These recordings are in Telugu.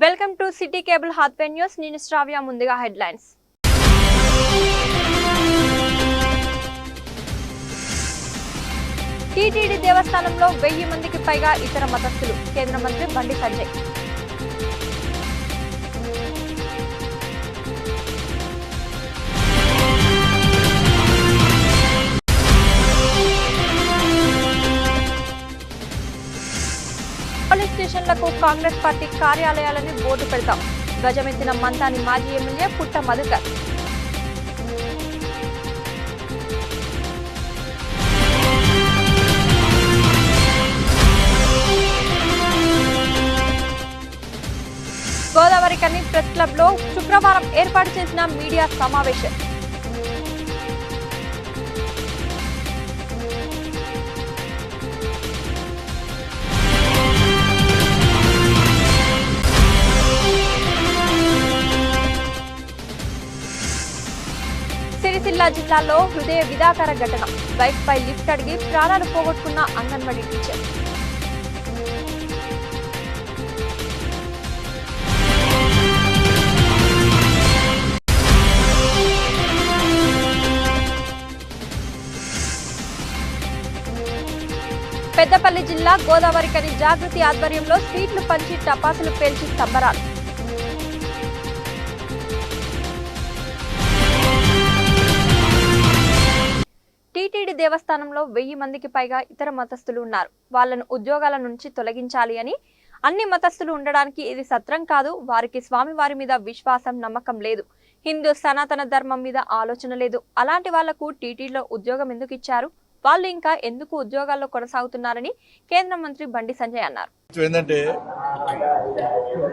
Welcome to city cable Hathway news. నేను శ్రావ్య. ముందుగా హెడ్లైన్స్. టీటీడీ దేవస్థానంలో 1000 మందికి పైగా ఇతర మతస్థులు. కేంద్ర మంత్రి బండి సంజయ్. పోలీస్ స్టేషన్లకు కాంగ్రెస్ పార్టీ కార్యాలయాలని బోర్డు పెడతాం. గజమెత్తిన మంతాని మాజీ ఎమ్మెల్యే పుట్ట మధుకర్. గోదావరి కని ప్రెస్ క్లబ్ లో శుక్రవారం ఏర్పాటు చేసిన మీడియా సమావేశం. సిరిసిల్ల జిల్లాలో హృదయ విదాకర ఘటన. బైక్ పై లిఫ్ట్ అడిగి ప్రాణాలు పోగొట్టుకున్న అంగన్వాడీ టీచర్. పెద్దపల్లి జిల్లా గోదావరి కని జాగృతి ఆధ్వర్యంలో స్వీట్లు పంచి టపాసులు పేల్చి సంబరాలు. టీటీడీ దేవస్థానంలో 1000 మందికి పైగా ఇతర మతస్థులు ఉన్నారు. వాళ్లను ఉద్యోగాల నుంచి తొలగించాలి అని. అన్ని మతస్థులు ఉండడానికి ఇది సత్రం కాదు. వారికి స్వామివారి మీద విశ్వాసం, నమ్మకం లేదు. హిందూ సనాతన ధర్మం మీద ఆలోచన లేదు. అలాంటి వాళ్లకు టీటీడీలో ఉద్యోగం ఎందుకు ఇచ్చారు? వాళ్ళు ఇంకా ఎందుకు ఉద్యోగాల్లో కొనసాగుతున్నారని కేంద్ర మంత్రి బండి సంజయ్ అన్నారు. ఏంటంటే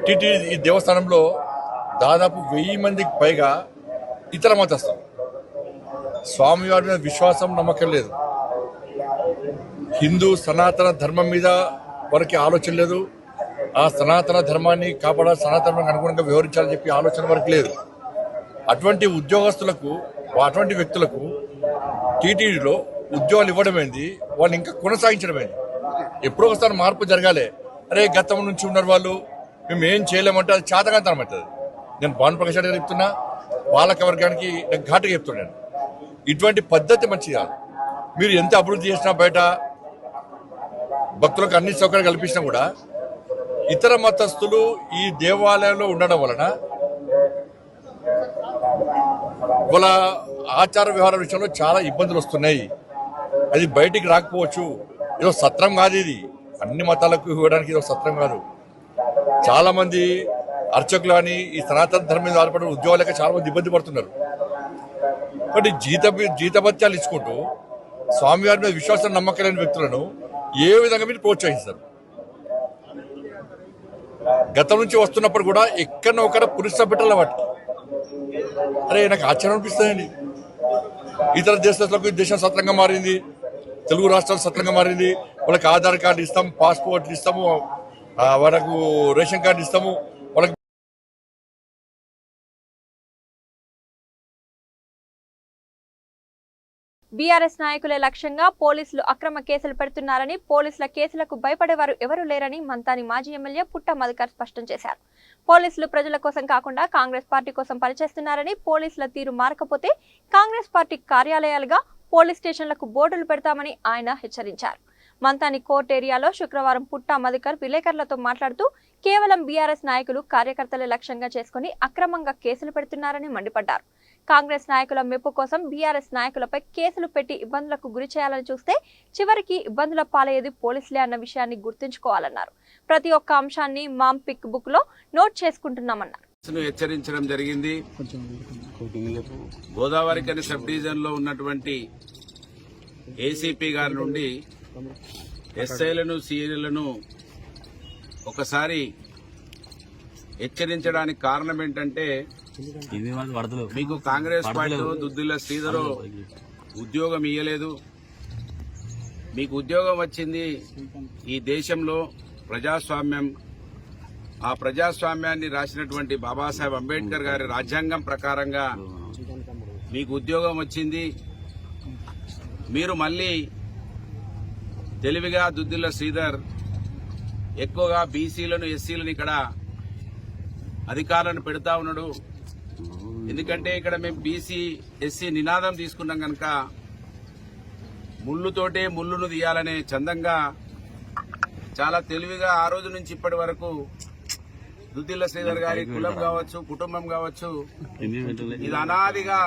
టీటీడీ దేవస్థానంలో దాదాపు 1000 మందికి పైగా ఇతర మతస్థులు. స్వామివారి మీద విశ్వాసం, నమ్మకం లేదు. హిందూ సనాతన ధర్మం మీద వారికి ఆలోచన లేదు. ఆ సనాతన ధర్మాన్ని కాపాడాలి, సనాతనానికి అనుగుణంగా వ్యవహరించాలని చెప్పి ఆలోచన వరకు లేదు. అటువంటి ఉద్యోగస్తులకు, అటువంటి వ్యక్తులకు టీటీడీలో ఉద్యోగాలు ఇవ్వడమైంది, వాళ్ళు ఇంకా కొనసాగించడమైంది. ఎప్పుడో ఒకసారి మార్పు జరగాలి. అరే గతం నుంచి ఉన్నారు వాళ్ళు, మేము ఏం చేయలేమంటే అది చేతకాంతనం అవుతుంది. నేను భానుప్రకాష్ రెడ్డి గారు చెప్తున్నా, పాలక వర్గానికి నేను ఘాటుగా చెప్తున్నాను, ఇటువంటి పద్ధతి మంచిది కాదు. మీరు ఎంత అభివృద్ధి చేసినా, బయట భక్తులకు అన్ని సౌకర్యాలు కల్పించినా కూడా ఇతర మతస్థులు ఈ దేవాలయంలో ఉండడం వలన వాళ్ళ ఆచార వ్యవహార విషయంలో చాలా ఇబ్బందులు వస్తున్నాయి. అది బయటికి రాకపోవచ్చు. ఏదో సత్రం కాదు ఇది. అన్ని మతాలకు ఇవ్వడానికి ఇదో సత్రం కాదు. చాలా మంది అర్చకులు అని ఈ సనాతన ధర్మం మీద ఆధారపడిన ఉద్యోగాలకి చాలా మంది ఇబ్బంది పడుతున్నారు. కాబట్టి జీతభత్యాలు ఇచ్చుకుంటూ స్వామివారి మీద విశ్వాసం, నమ్మకం లేని వ్యక్తులను ఏ విధంగా మీరు ప్రోత్సహిస్తారు? గతం నుంచి వస్తున్నప్పుడు కూడా ఎక్కడో ఒకడ పురుష బిడ్డల వాటి. అరే నాకు ఆశ్చర్యం అనిపిస్తుందండి. ఇతర దేశాలకు దేశం సత్రంగా మారింది, తెలుగు రాష్ట్రాలు సత్రంగా మారింది. వాళ్ళకి ఆధార్ కార్డు ఇస్తాము, పాస్పోర్ట్లు ఇస్తాము, వాళ్ళకు రేషన్ కార్డు ఇస్తాము. వాళ్ళకి బీఆర్ఎస్ నాయకులే లక్ష్యంగా పోలీసులు అక్రమ కేసులు పెడుతున్నారని, పోలీసుల కేసులకు భయపడేవారు ఎవరూ లేరని మంతాని మాజీ ఎమ్మెల్యే పుట్ట మధుకర్ స్పష్టం చేశారు. పోలీసులు ప్రజల కోసం కాకుండా కాంగ్రెస్ పార్టీ కోసం పనిచేస్తున్నారని, పోలీసుల తీరు మారకపోతే కాంగ్రెస్ పార్టీ కార్యాలయాలుగా పోలీస్ స్టేషన్లకు బోర్డులు పెడతామని ఆయన హెచ్చరించారు. మంతాని కోర్ట్ ఏరియాలో శుక్రవారం పుట్ట మధుకర్ విలేకరులతో మాట్లాడుతూ, కేవలం బీఆర్ఎస్ నాయకులు, కార్యకర్తలే లక్ష్యంగా చేసుకుని అక్రమంగా కేసులు పెడుతున్నారని మండిపడ్డారు. కాంగ్రెస్ నాయకుల మెప్పు కోసం బీఆర్ఎస్ నాయకులపై కేసులు పెట్టి ఇబ్బందులకు గురి చేయాలని చూస్తే చివరికి ఇబ్బందుల పాలయ్యేది పోలీసులే అన్న విషయాన్ని గుర్తుంచుకోవాలన్నారు. ప్రతి ఒక్క అంశాన్ని మామ్ పిక్ బుక్ లో నోట్ చేసుకుంటున్నామన్నారు. హెచ్చరించడం జరిగింది. గోదావరి కని సబ్ డివిజన్ లో ఉన్నటువంటి ఏసీపీ గారి నుండి ఎస్ఐలను, సిఐలను ఒకసారి హెచ్చరించడానికి కారణం ఏంటంటే, మీకు కాంగ్రెస్ పార్టీలో దుద్దిల్ల శ్రీధర్ ఉద్యోగం ఇయ్యలేదు. మీకు ఉద్యోగం వచ్చింది ఈ దేశంలో ప్రజాస్వామ్యం, ఆ ప్రజాస్వామ్యాన్ని రాసినటువంటి బాబాసాహెబ్ అంబేద్కర్ గారి రాజ్యాంగం ప్రకారంగా మీకు ఉద్యోగం వచ్చింది. మీరు మళ్ళీ తెలివిగా దుద్దిల్ల శ్రీధర్ ఎక్కువగా బీసీలను, ఎస్సీలను ఇక్కడ అధికారులను పెడతా ఉన్నాడు. ఎందుకంటే ఇక్కడ మేము బీసీ ఎస్సీ నినాదం తీసుకున్నాం కనుక ముళ్ళుతోటే ముళ్ళును తీయాలనే చందంగా చాలా తెలివిగా ఆ రోజు నుంచి ఇప్పటి వరకు దుద్దిల్ల శ్రీధర్ గారి కులం కావచ్చు, కుటుంబం కావచ్చు, ఇది అనాదిగా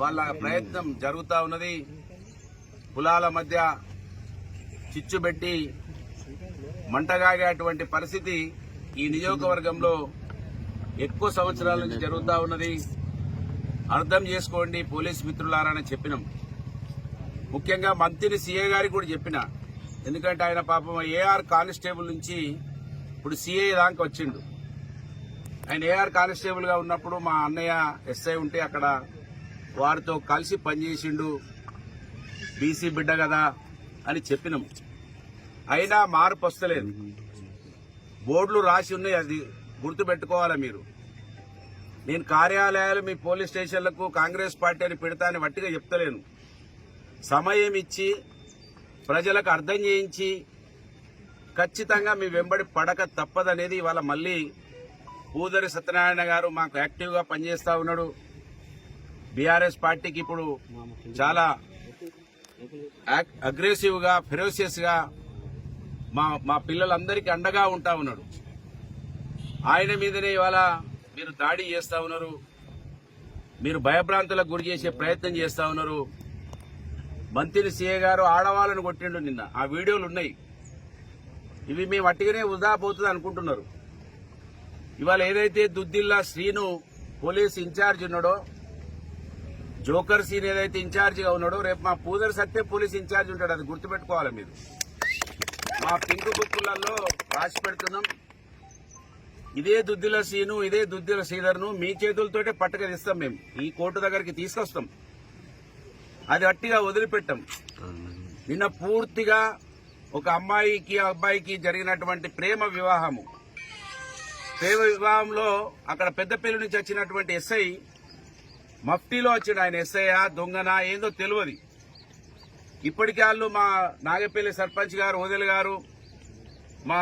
వాళ్ళ ప్రయత్నం జరుగుతూ ఉన్నది. కులాల మధ్య చిచ్చు పెట్టి మంటగాగేటువంటి పరిస్థితి ఈ నియోజకవర్గంలో ఎక్కువ సంవత్సరాల నుంచి జరుగుతూ ఉన్నది. అర్థం చేసుకోండి పోలీస్ మిత్రులారని చెప్పినాం. ముఖ్యంగా మంత్రి సీఏ గారికి కూడా చెప్పిన, ఎందుకంటే ఆయన పాపం ఏఆర్ కానిస్టేబుల్ నుంచి ఇప్పుడు సీఏ దాకా వచ్చిండు. ఆయన ఏఆర్ కానిస్టేబుల్ గా ఉన్నప్పుడు మా అన్నయ్య ఎస్ఐ ఉంటే అక్కడ వారితో కలిసి పనిచేసిండు, బీసీ బిడ్డ కదా అని చెప్పినాం. అయినా మార్పు వస్తలేదు. బోర్డులు రాసి ఉన్నాయి, అది గుర్తుపెట్టుకోవాలా మీరు. నేను కార్యాలయాలు మీ పోలీస్ స్టేషన్లకు కాంగ్రెస్ పార్టీ అని పెడతా అని వట్టిగా చెప్తలేను. సమయం ఇచ్చి ప్రజలకు అర్థం చేయించి ఖచ్చితంగా మీ వెంబడి పడక తప్పదనేది ఇవాళ మళ్ళీ పూదరి సత్యనారాయణ గారు మాకు యాక్టివ్ గా పనిచేస్తా ఉన్నాడు. బీఆర్ఎస్ పార్టీకి ఇప్పుడు చాలా అగ్రెసివ్ గా ఫెరోసియస్ గా మా పిల్లలందరికీ అండగా ఉంటా ఉన్నాడు. ఆయన మీదనే ఇవాళ మీరు దాడి చేస్తా ఉన్నారు, మీరు భయభ్రాంతులకు గురి చేసే ప్రయత్నం చేస్తా ఉన్నారు. మంత్రి సీఏ గారు ఆడవాళ్ళను కొట్టిండు నిన్న, ఆ వీడియోలు ఉన్నాయి. ఇవి మేము అట్టిగానే వృధా పోతుంది అనుకుంటున్నారు. ఇవాళ ఏదైతే దుద్దిల్లా శ్రీను పోలీస్ ఇన్ఛార్జ్ ఉన్నాడో, జోకర్ సీన్ ఏదైతే ఇన్ఛార్జిగా ఉన్నాడో, రేపు మా పూదర్ సత్తే పోలీస్ ఇన్ఛార్జ్ ఉంటాడు. అది గుర్తుపెట్టుకోవాలి మీరు. మా పింక్ బుక్కులలో రాసి పెడుతున్నాం. ఇదే దుద్దిల సీను, ఇదే దుద్దిల శ్రీధర్ను మీ చేతులతోటే పట్టుకరిస్తాం. మేము ఈ కోర్టు దగ్గరికి తీసుకొస్తాం. అది అట్టిగా వదిలిపెట్టాం. నిన్న పూర్తిగా ఒక అమ్మాయికి అబ్బాయికి జరిగినటువంటి ప్రేమ వివాహము. ప్రేమ వివాహంలో అక్కడ పెద్దపల్లి నుంచి వచ్చినటువంటి ఎస్ఐ మఫ్టీలో వచ్చిండు. ఆయన ఎస్ఐయా దొంగనా ఏందో తెలియదు. ఇప్పటికే వాళ్ళు మా నాగపల్లి సర్పంచ్ గారు, ఓదెల గారు, మా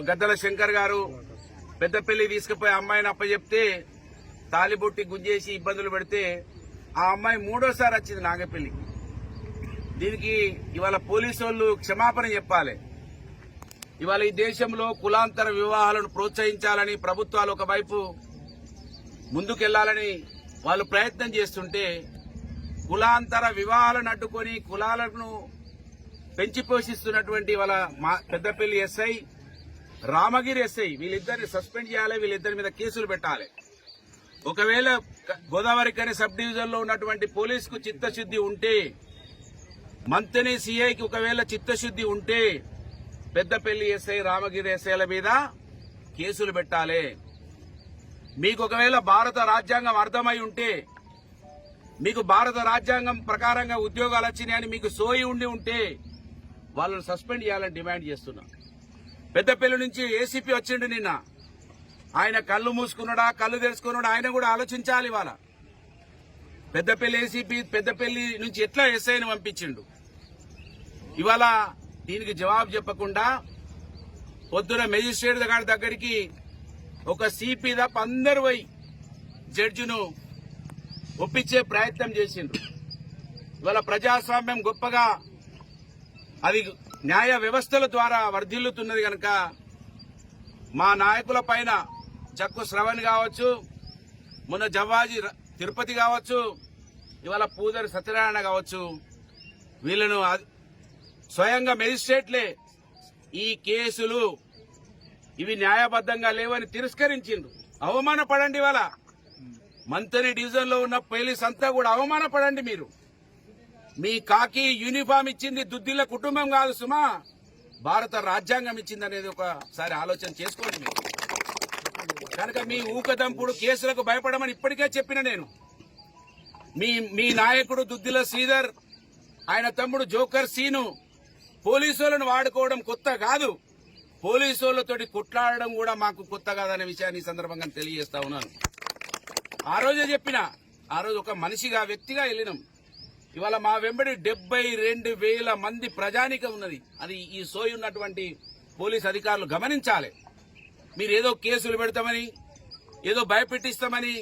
గద్దల శంకర్ గారు పెద్దపల్లి తీసుకుపోయి అమ్మాయిని అప్పచెప్తే తాలిబొట్టి గుంజేసి ఇబ్బందులు పెడితే ఆ అమ్మాయి మూడోసారి వచ్చింది నాగపల్లికి. దీనికి ఇవాళ పోలీసు వాళ్ళు క్షమాపణ చెప్పాలి. ఇవాళ ఈ దేశంలో కులాంతర వివాహాలను ప్రోత్సహించాలని ప్రభుత్వాలు ఒకవైపు ముందుకెళ్లాలని వాళ్ళు ప్రయత్నం చేస్తుంటే, కులాంతర వివాహాలను అడ్డుకొని కులాలను పెంచి పోషిస్తున్నటువంటి వాళ్ళ పెద్దపల్లి ఎస్ఐ, రామగిరి ఎస్ఐ, వీళ్ళిద్దరిని సస్పెండ్ చేయాలి, వీళ్ళిద్దరి మీద కేసులు పెట్టాలి. ఒకవేళ గోదావరి కని సబ్ డివిజన్ లో ఉన్నటువంటి పోలీసుకు చిత్తశుద్ది ఉంటే, మంత్రి సీఐకి ఒకవేళ చిత్తశుద్ది ఉంటే పెద్దపల్లి ఎస్ఐ, రామగిరి ఎస్ఐల మీద కేసులు పెట్టాలి. మీకు ఒకవేళ భారత రాజ్యాంగం అర్థమై ఉంటే, మీకు భారత రాజ్యాంగం ప్రకారంగా ఉద్యోగాలు వచ్చినాయని మీకు సోయి ఉంటే వాళ్ళని సస్పెండ్ చేయాలని డిమాండ్ చేస్తున్నా. పెద్దపల్లి నుంచి ఏసీపీ వచ్చిండు నిన్న. ఆయన కళ్ళు మూసుకున్నాడా కళ్ళు తెరుచుకున్నాడా ఆయన కూడా ఆలోచించాలి. ఇవాళ పెద్దపల్లి ఏసీపీ పెద్దపల్లి నుంచి ఎట్లా ఎస్ఐని పంపించిండు. ఇవాళ దీనికి జవాబు చెప్పకుండా పొద్దున మెజిస్ట్రేట్ గారి దగ్గరికి ఒక సిపి తప్ప అందరు పోయి జడ్జిను ఒప్పించే ప్రయత్నం చేసిండ్రు. ఇవాళ ప్రజాస్వామ్యం గొప్పగా అది న్యాయ వ్యవస్థల ద్వారా వర్ధిల్లుతున్నది కనుక మా నాయకుల పైన చక్కు శ్రవణ్ కావచ్చు, మొన్న జవ్వాజీ తిరుపతి కావచ్చు, ఇవాళ పూదరి సత్యనారాయణ కావచ్చు, వీళ్ళను స్వయంగా మెజిస్ట్రేట్లే ఈ కేసులు ఇవి న్యాయబద్ధంగా లేవని తిరస్కరించిండ్రు. అవమానపడండి. ఇవాళ మంత్రి డివిజన్ లో ఉన్న పోలీస్ అంతా కూడా అవమానపడండి. మీరు మీ కాకి యూనిఫామ్ ఇచ్చింది దుద్దిల్ల కుటుంబం కాదు సుమా, భారత రాజ్యాంగం ఇచ్చింది అనేది ఒకసారి ఆలోచన చేసుకోండి మీరు. కనుక మీ ఊకదంపుడు కేసులకు భయపడమని ఇప్పటికే చెప్పిన నేను. మీ నాయకుడు దుద్దిల్ల శ్రీధర్, ఆయన తమ్ముడు జోకర్ సీను పోలీసులను వాడుకోవడం కొత్త కాదు, పోలీసులతోటి కొట్లాడడం కూడా మాకు కొత్త కాదనే విషయాన్ని ఈ సందర్భంగా తెలియజేస్తా ఉన్నాను. ఆ రోజే చెప్పిన, ఆ రోజు ఒక మనిషిగా వ్యక్తిగా వెళ్ళినాం. ఇవాళ మా వెంబడి 72,000 మంది ప్రజానికం ఉన్నది. అది ఈ సోయి ఉన్నటువంటి పోలీస్ అధికారులు గమనించాలి. మీరేదో కేసులు పెడతామని ఏదో భయపెట్టిస్తామని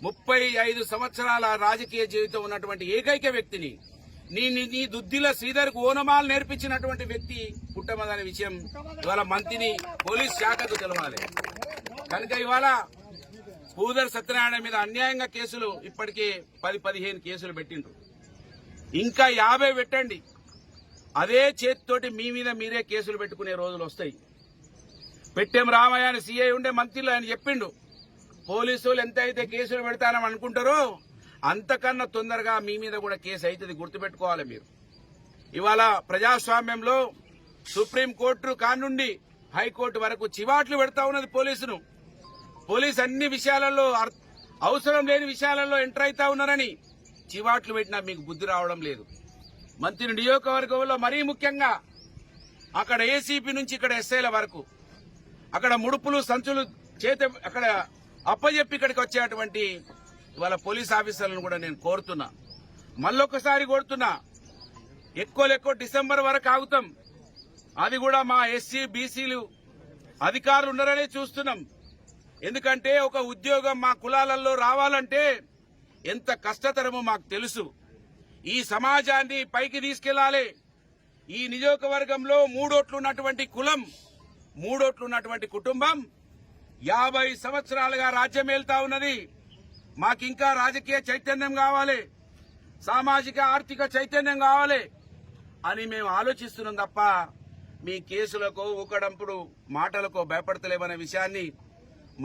35 సంవత్సరాల రాజకీయ జీవితం ఉన్నటువంటి ఏకైక వ్యక్తిని నీ దుద్దిల శ్రీధర్కు ఓనమాలు నేర్పించినటువంటి వ్యక్తి పుట్టమదనే విషయం ఇవాళ మంత్రిని పోలీస్ శాఖకు తెలవాలి. కనుక ఇవాళ పూదర్ సత్యనారాయణ మీద అన్యాయంగా కేసులు ఇప్పటికే 10-15 కేసులు పెట్టిండ్రు. ఇంకా 50 పెట్టండి. అదే చేతితోటి మీ మీద మీరే కేసులు పెట్టుకునే రోజులు వస్తాయి. పెట్టేం రామయ్య అని సీఐ ఉండే మంత్రులు ఆయన చెప్పిండు, పోలీసులు ఎంత అయితే కేసులు పెడతానని అనుకుంటారో అంతకన్నా తొందరగా మీ మీద కూడా కేసు అవుతుంది. గుర్తుపెట్టుకోవాలి మీరు. ఇవాళ ప్రజాస్వామ్యంలో సుప్రీంకోర్టు కానుండి హైకోర్టు వరకు చివాట్లు పెడతా ఉన్నది పోలీసును. పోలీసు అన్ని విషయాలలో అవసరం లేని విషయాలలో ఎంటర్ అవుతా ఉన్నారని చివాట్లు పెట్టినా మీకు బుద్ధి రావడం లేదు. మంత్రి నియోజకవర్గంలో మరీ ముఖ్యంగా అక్కడ ఏసీపీ నుంచి ఇక్కడ ఎస్ఐల వరకు అక్కడ ముడుపులు సంచులు అక్కడ అప్పజెప్పి ఇక్కడికి వచ్చేటువంటి ఇవాళ పోలీస్ ఆఫీసర్లను కూడా నేను కోరుతున్నా, మళ్ళొకసారి కోరుతున్నా, ఎక్కువ డిసెంబర్ వరకు ఆగుతాం. అది కూడా మా ఎస్సీ బీసీలు అధికారులు ఉన్నారనే చూస్తున్నాం. ఎందుకంటే ఒక ఉద్యోగం మా కులాలలో రావాలంటే ఎంత కష్టతరమో మాకు తెలుసు. ఈ సమాజాన్ని పైకి తీసుకెళ్లాలి. ఈ నియోజకవర్గంలో 3 ఓట్లు ఉన్నటువంటి కులం, 3 ఓట్లు ఉన్నటువంటి కుటుంబం 50 సంవత్సరాలుగా రాజ్యం ఏళ్తా ఉన్నది. మాకింకా రాజకీయ చైతన్యం కావాలి, సామాజిక ఆర్థిక చైతన్యం కావాలి అని మేము ఆలోచిస్తున్నాం తప్ప మీ కేసులకు ఊకడంపుడు మాటలకు భయపడతలేమనే విషయాన్ని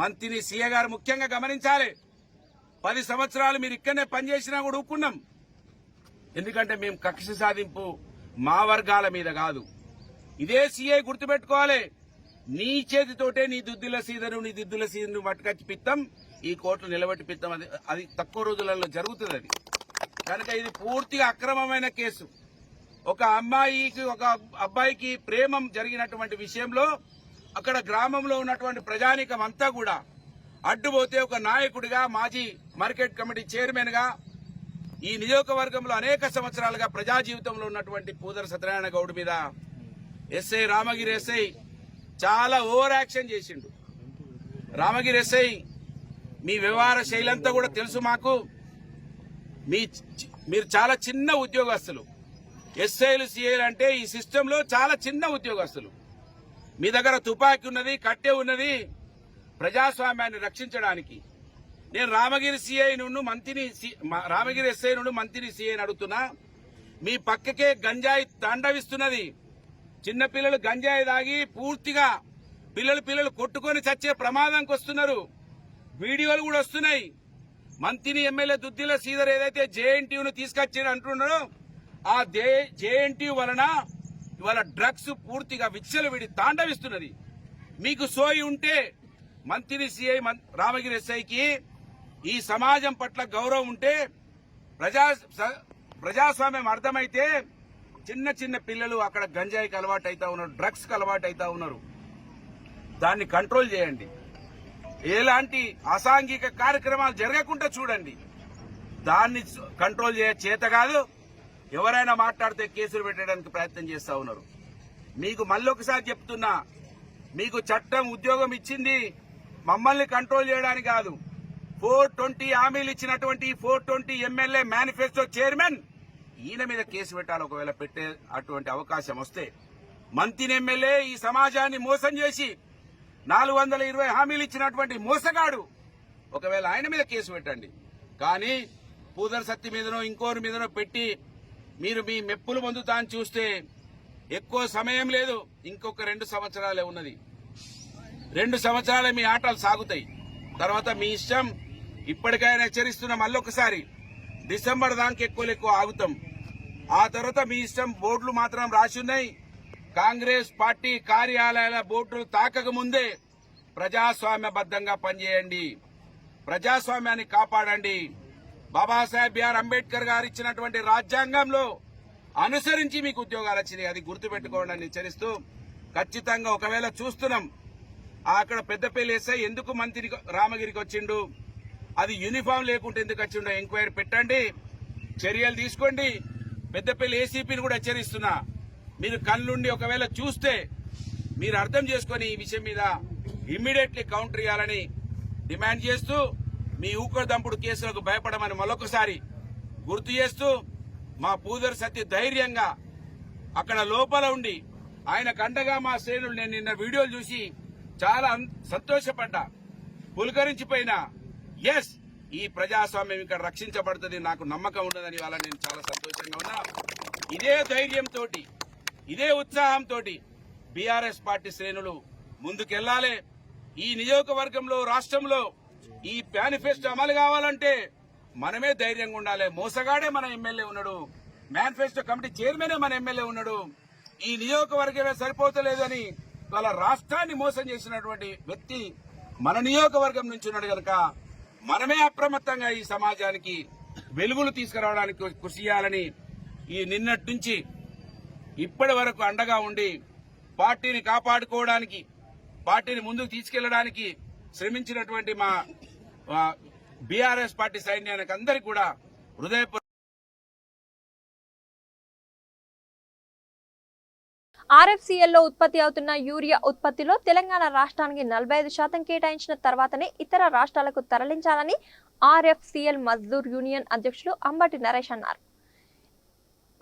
మంత్రిని సీఏ గారు ముఖ్యంగా గమనించాలి. 10 సంవత్సరాలు మీరు ఇక్కడనే పనిచేసినా కూడా ఊరుకున్నాం. ఎందుకంటే మేము కక్ష సాధింపు మా వర్గాల మీద కాదు. ఇదే సీఐ గుర్తుపెట్టుకోవాలి, నీ చేతితోటే నీ దుద్దుల సీదను పట్టుకొచ్చి పిత్తం ఈ కోర్టులు నిలబెట్టి పిత్తం. అది తక్కువ రోజులలో జరుగుతుంది. అది కనుక ఇది పూర్తిగా అక్రమమైన కేసు. ఒక అబ్బాయికి ప్రేమం జరిగినటువంటి విషయంలో అక్కడ గ్రామంలో ఉన్నటువంటి ప్రజానీకం అంతా కూడా అడ్డుపోతే ఒక నాయకుడిగా, మాజీ మార్కెట్ కమిటీ చైర్మన్ గా ఈ నియోజకవర్గంలో అనేక సంవత్సరాలుగా ప్రజా జీవితంలో ఉన్నటువంటి పూదర్ సత్యనారాయణ గౌడ్ మీద ఎస్ఐ రామగిరి ఎస్ఐ చాలా ఓవర్ యాక్షన్ చేసిండు. రామగిరి ఎస్ఐ మీ వ్యవహార శైలంతా కూడా తెలుసు మాకు. మీరు చాలా చిన్న ఉద్యోగస్తులు. ఎస్ఐలు సీఐలు అంటే ఈ సిస్టంలో చాలా చిన్న ఉద్యోగస్తులు. మీ దగ్గర తుపాకీ ఉన్నది, కట్టె ఉన్నది ప్రజాస్వామ్యాన్ని రక్షించడానికి. నేను రామగిరి ఎస్ఐ నుండి మంత్రిని సీఐని అడుగుతున్నా, మీ పక్కకే గంజాయి తాండవిస్తున్నది. చిన్నపిల్లలు గంజాయి తాగి పూర్తిగా పిల్లలు కొట్టుకొని చచ్చే ప్రమాదంకి వస్తున్నారు. వీడియోలు కూడా వస్తున్నాయి. మంత్రిని ఎమ్మెల్యే దుద్దిల శ్రీధర్ ఏదైతే జేఎన్టీయూను తీసుకొచ్చారని అంటున్నారో ఆ జేఎన్టీయూ వలన ఇవాళ డ్రగ్స్ పూర్తిగా విచ్చలవిడి తాండవిస్తున్నది. మీకు సోయి ఉంటే మంత్రి సీఐ రామగిరి ఎస్ఐకి ఈ సమాజం పట్ల గౌరవం ఉంటే, ప్రజాస్వామ్యం అర్థమైతే చిన్న పిల్లలు అక్కడ గంజాయికి అలవాటు అవుతా ఉన్నారు, డ్రగ్స్ కి అలవాటు అవుతా ఉన్నారు. దాన్ని కంట్రోల్ చేయండి. ఎలాంటి అసాంఘిక కార్యక్రమాలు జరగకుండా చూడండి. దాన్ని కంట్రోల్ చేత కాదు, ఎవరైనా మాట్లాడితే కేసులు పెట్టడానికి ప్రయత్నం చేస్తా ఉన్నారు. మీకు మళ్ళొకసారి చెప్తున్నా, మీకు చట్టం ఉద్యోగం ఇచ్చింది మమ్మల్ని కంట్రోల్ చేయడానికి కాదు. 420 హామీలు ఇచ్చినటువంటి 420 ఎమ్మెల్యే మేనిఫెస్టో చైర్మన్ ఈయన మీద కేసు పెట్టాలి. ఒకవేళ పెట్టే అటువంటి అవకాశం వస్తే మంత్రి ఎమ్మెల్యే ఈ సమాజాన్ని మోసం చేసి 420 హామీలు ఇచ్చినటువంటి మోసగాడు, ఒకవేళ ఆయన మీద కేసు పెట్టండి. కానీ పూదర్ సత్తి మీదనో ఇంకోరి మీదనో పెట్టి మీరు మీ మెప్పులు పొందుతా అని చూస్తే ఎక్కువ సమయం లేదు. ఇంకొక 2 సంవత్సరాలే ఉన్నది. 2 సంవత్సరాలే మీ ఆటలు సాగుతాయి. తర్వాత మీ ఇష్టం. ఇప్పటికైనా హెచ్చరిస్తున్న మళ్ళొకసారి డిసెంబర్ దానికి ఎక్కువ ఆగుతాం. ఆ తర్వాత మీ ఇష్టం. బోర్డులు మాత్రం రాసి ఉన్నాయి. కాంగ్రెస్ పార్టీ కార్యాలయాల బోర్డులు తాకక ముందే ప్రజాస్వామ్యబద్దంగా పనిచేయండి, ప్రజాస్వామ్యాన్ని కాపాడండి. బాబాసాహెబ్ బిఆర్ అంబేద్కర్ గారు ఇచ్చినటువంటి రాజ్యాంగంలో అనుసరించి మీకు ఉద్యోగాలు వచ్చినాయి. అది గుర్తుపెట్టుకోండి అని హెచ్చరిస్తూ, ఖచ్చితంగా ఒకవేళ చూస్తున్నాం అక్కడ పెద్దపల్లి ఎస్ఐ ఎందుకు మంత్రి రామగిరికి వచ్చిండు, అది యూనిఫామ్ లేకుంటే ఎందుకు వచ్చిండో ఎంక్వైరీ పెట్టండి, చర్యలు తీసుకోండి. పెద్దపల్లి ఏసీపీని కూడా హెచ్చరిస్తున్నా, మీరు కళ్ళుండి ఒకవేళ చూస్తే మీరు అర్థం చేసుకుని ఈ విషయం మీద ఇమ్మీడియట్లీ కౌంటర్ ఇవ్వాలని డిమాండ్ చేస్తూ మీ ఊకదంపుడు కేసులకు భయపడమని మరొకసారి గుర్తు చేస్తూ మా పూదర్ సత్య ధైర్యంగా అక్కడ లోపల ఉండి ఆయన కండగా మా శ్రేణులు నేను నిన్న వీడియోలు చూసి చాలా సంతోషపడ్డా, పులకరించిపోయినా. ఎస్, ఈ ప్రజాస్వామ్యం ఇక్కడ రక్షించబడుతుంది, నాకు నమ్మకం ఉండదని వాళ్ళ నేను చాలా సంతోషంగా ఉన్నా. ఇదే ధైర్యంతో, ఇదే ఉత్సాహంతో బీఆర్ఎస్ పార్టీ శ్రేణులు ముందుకెళ్లాలి. ఈ నియోజకవర్గంలో, రాష్ట్రంలో ఈ మేనిఫెస్టో అమలు కావాలంటే మనమే ధైర్యంగా ఉండాలి. మోసగాడే మన ఎమ్మెల్యే ఉన్నాడు, మేనిఫెస్టో కమిటీ చైర్మనే మన ఎమ్మెల్యే ఉన్నాడు. ఈ నియోజకవర్గమే సరిపోతలేదు అని వాళ్ళ రాష్ట్రాన్ని మోసం చేసినటువంటి వ్యక్తి మన నియోజకవర్గం నుంచి ఉన్నాడు కనుక మనమే అప్రమత్తంగా ఈ సమాజానికి వెలుగులు తీసుకురావడానికి కృషి చేయాలని ఈ నిన్నటి నుంచి ఇప్పటి వరకు అండగా ఉండి పార్టీని కాపాడుకోవడానికి, పార్టీని ముందుకు తీసుకెళ్లడానికి శ్రమించినటువంటి మా బీఆర్ఎస్ పార్టీ సైన్యానికి అందరికీ కూడా హృదయపూర్వక ఆర్ఎఫ్సీఎల్లో ఉత్పత్తి అవుతున్న యూరియా ఉత్పత్తిలో తెలంగాణ రాష్ట్రానికి 45% కేటాయించిన తర్వాతనే ఇతర రాష్ట్రాలకు తరలించాలని ఆర్ఎఫ్సీఎల్ మజ్దూర్ యూనియన్ అధ్యక్షులు అంబటి నరేష్ అన్నారు.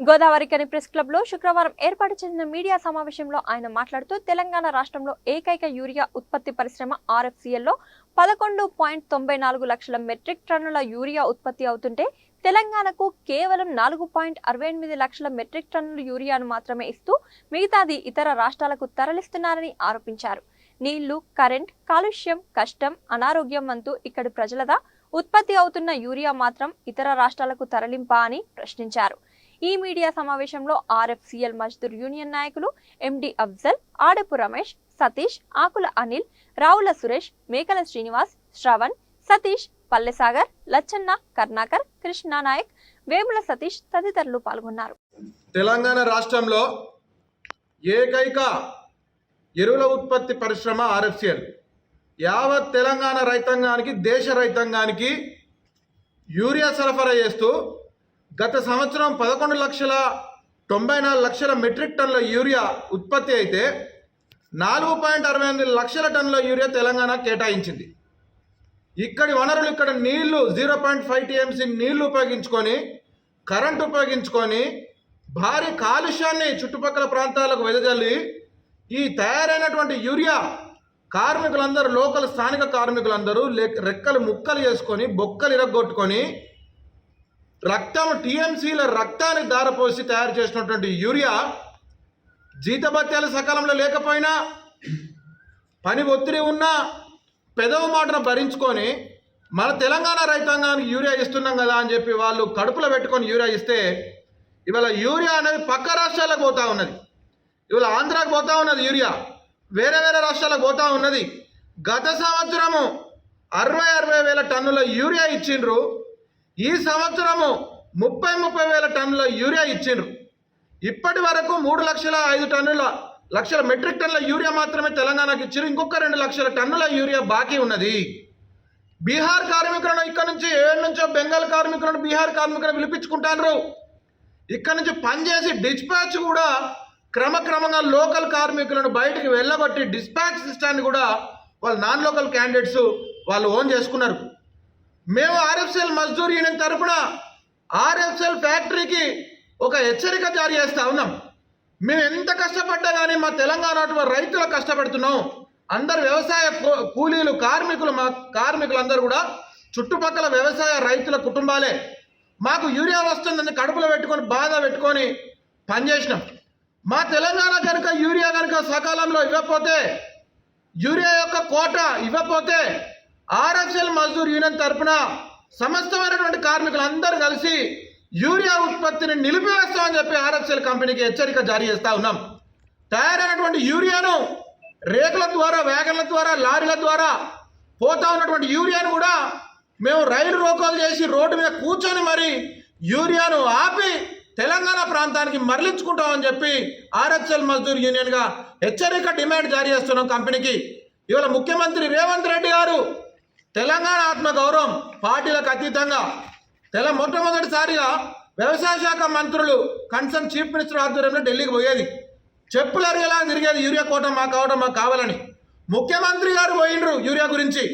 గోదావరికని ప్రెస్ క్లబ్ లో శుక్రవారం ఏర్పాటు చేసిన మీడియా సమావేశంలో ఆయన మాట్లాడుతూ తెలంగాణ రాష్ట్రంలో ఏకైక యూరియా ఉత్పత్తి పరిశ్రమ ఆర్ఎఫ్సీఎల్లో 11.94 లక్షల మెట్రిక్ టన్నుల యూరియా ఉత్పత్తి అవుతుంటే తెలంగాణకు కేవలం 4.68 లక్షల మెట్రిక్ టన్నుల యూరియాను మాత్రమే ఇస్తూ మిగతాది ఇతర రాష్ట్రాలకు తరలిస్తున్నారని ఆరోపించారు. నీళ్లు, కరెంట్, కాలుష్యం, కష్టం, అనారోగ్యం అంటూ ఇక్కడి ప్రజలదా ఉత్పత్తి అవుతున్న యూరియా మాత్రం ఇతర రాష్ట్రాలకు తరలింపా అని ప్రశ్నించారు. ఈ మీడియా సమావేశంలో ఆర్ఎఫ్సీఎల్ మజ్దూర్ యూనియన్ నాయకులు ఎండి అఫ్జల్, ఆడపు రమేష్, సతీష్, ఆకుల అనిల్, రావుల సురేష్, మేకల శ్రీనివాస్, శ్రవణ్, సతీష్, పల్లెసాగర్, లచ్చన్న, కర్ణాకర్, కృష్ణానాయక్, వేముల సతీష్ తదితరులు పాల్గొన్నారు. తెలంగాణ రాష్ట్రంలో ఏకైక ఎరువుల ఉత్పత్తి పరిశ్రమ ఆర్ఎఫ్సీఎల్ యావత్ తెలంగాణ రైతాంగానికి, దేశ రైతాంగానికి యూరియా సరఫరా చేస్తూ గత సంవత్సరం 11,94 లక్షల మెట్రిక్ టన్నుల యూరియా ఉత్పత్తి అయితే 4.68 లక్షల టన్నుల యూరియా తెలంగాణ కేటాయించింది. ఇక్కడి వనరులు, ఇక్కడ నీళ్లు 0.5 టీఎంసీ నీళ్లు ఉపయోగించుకొని, కరెంట్ ఉపయోగించుకొని భారీ కాలుష్యాన్ని చుట్టుపక్కల ప్రాంతాలకు వెదజల్లి ఈ తయారైనటువంటి యూరియా కార్మికులందరూ, లోకల్ స్థానిక కార్మికులందరూ రెక్కలు ముక్కలు చేసుకొని, బొక్కలు ఇరగొట్టుకొని, రక్తం టీఎంసీల రక్తాన్ని దారపోసి తయారు చేసినటువంటి యూరియా జీతభత్యాలు సకాలంలో లేకపోయినా, పని ఒత్తిడి ఉన్నా పెదవు మాటను భరించుకొని మన తెలంగాణ రైతాంగానికి యూరియా ఇస్తున్నాం కదా అని చెప్పి వాళ్ళు కడుపులో పెట్టుకొని యూరియా ఇస్తే ఇవాళ యూరియా అనేది పక్క రాష్ట్రాలకు పోతా ఉన్నది. ఇవాళ ఆంధ్రాకు పోతా ఉన్నది యూరియా, వేరే వేరే రాష్ట్రాలకు పోతా ఉన్నది. గత సంవత్సరము 60 వేల టన్నుల యూరియా ఇచ్చిండ్రు. ఈ సంవత్సరము 30 వేల టన్నుల యూరియా ఇచ్చిండ్రు. ఇప్పటి వరకు 3,05 లక్షల మెట్రిక్ టన్నుల యూరియా మాత్రమే తెలంగాణకి ఇచ్చారు. ఇంకొక 2 లక్షల టన్నుల యూరియా బాకీ ఉన్నది. బీహార్ కార్మికులను ఇక్కడ నుంచి, ఏడు నుంచో బెంగాల్ కార్మికులను, బీహార్ కార్మికులను పిలిపించుకుంటారు. ఇక్కడ నుంచి పనిచేసి డిస్పాచ్ కూడా క్రమక్రమంగా లోకల్ కార్మికులను బయటికి వెళ్ళబట్టి డిస్పాచ్ సిస్టాన్ని కూడా వాళ్ళు నాన్ లోకల్ క్యాండిడేట్స్ వాళ్ళు ఓన్ చేసుకున్నారు. మేము ఆర్ఎఫ్సీఎల్ మజ్దూర్ యూనియన్ తరఫున ఆర్ఎఫ్సీఎల్ ఫ్యాక్టరీకి ఒక హెచ్చరిక జారీ చేస్తా ఉన్నాం. మేము ఎంత కష్టపడ్డా కానీ మా తెలంగాణ రైతులు కష్టపడుతున్నాం. అందరు వ్యవసాయ కూలీలు, కార్మికులు, మా కార్మికులందరూ కూడా చుట్టుపక్కల వ్యవసాయ రైతుల కుటుంబాలే. మాకు యూరియా వస్తుందని కడుపులో పెట్టుకొని, బాధ పెట్టుకొని పనిచేసినాం. మా తెలంగాణ కనుక యూరియా కనుక సకాలంలో ఇవ్వకపోతే, యూరియా యొక్క కోట ఇవ్వకపోతే ఆర్ఎఫ్సీఎల్ మజ్దూర్ యూనియన్ తరఫున సమస్తమైనటువంటి కార్మికులందరూ కలిసి యూరియా ఉత్పత్తిని నిలిపివేస్తామని చెప్పి ఆర్ఎఫ్సీఎల్ కంపెనీకి హెచ్చరిక జారీ చేస్తా ఉన్నాం. తయారైనటువంటి యూరియాను రేకుల ద్వారా, వ్యాగన్ల ద్వారా, లారీల ద్వారా పోతా ఉన్నటువంటి యూరియాను కూడా మేము రైలు రోకోలు చేసి రోడ్డు మీద కూర్చొని మరి యూరియాను ఆపి తెలంగాణ ప్రాంతానికి మరలించుకుంటామని చెప్పి ఆర్ఎఫ్సీఎల్ మజ్దూర్ యూనియన్గా హెచ్చరిక డిమాండ్ జారీ చేస్తున్నాం కంపెనీకి. ఇవాళ ముఖ్యమంత్రి రేవంత్ రెడ్డి గారు తెలంగాణ ఆత్మగౌరవం, పార్టీలకు అతీతంగా మొట్టమొదటిసారిగా వ్యవసాయ శాఖ మంత్రులు కన్సర్న్ చీఫ్ మినిస్టర్ ఆధ్వర్యంలో ఢిల్లీకి పోయేది. చెప్పులు అరిగేలా తిరిగేది యూరియా కోట మాకు కావడం, మాకు కావాలని. ముఖ్యమంత్రి గారు పోయిండ్రు యూరియా గురించి.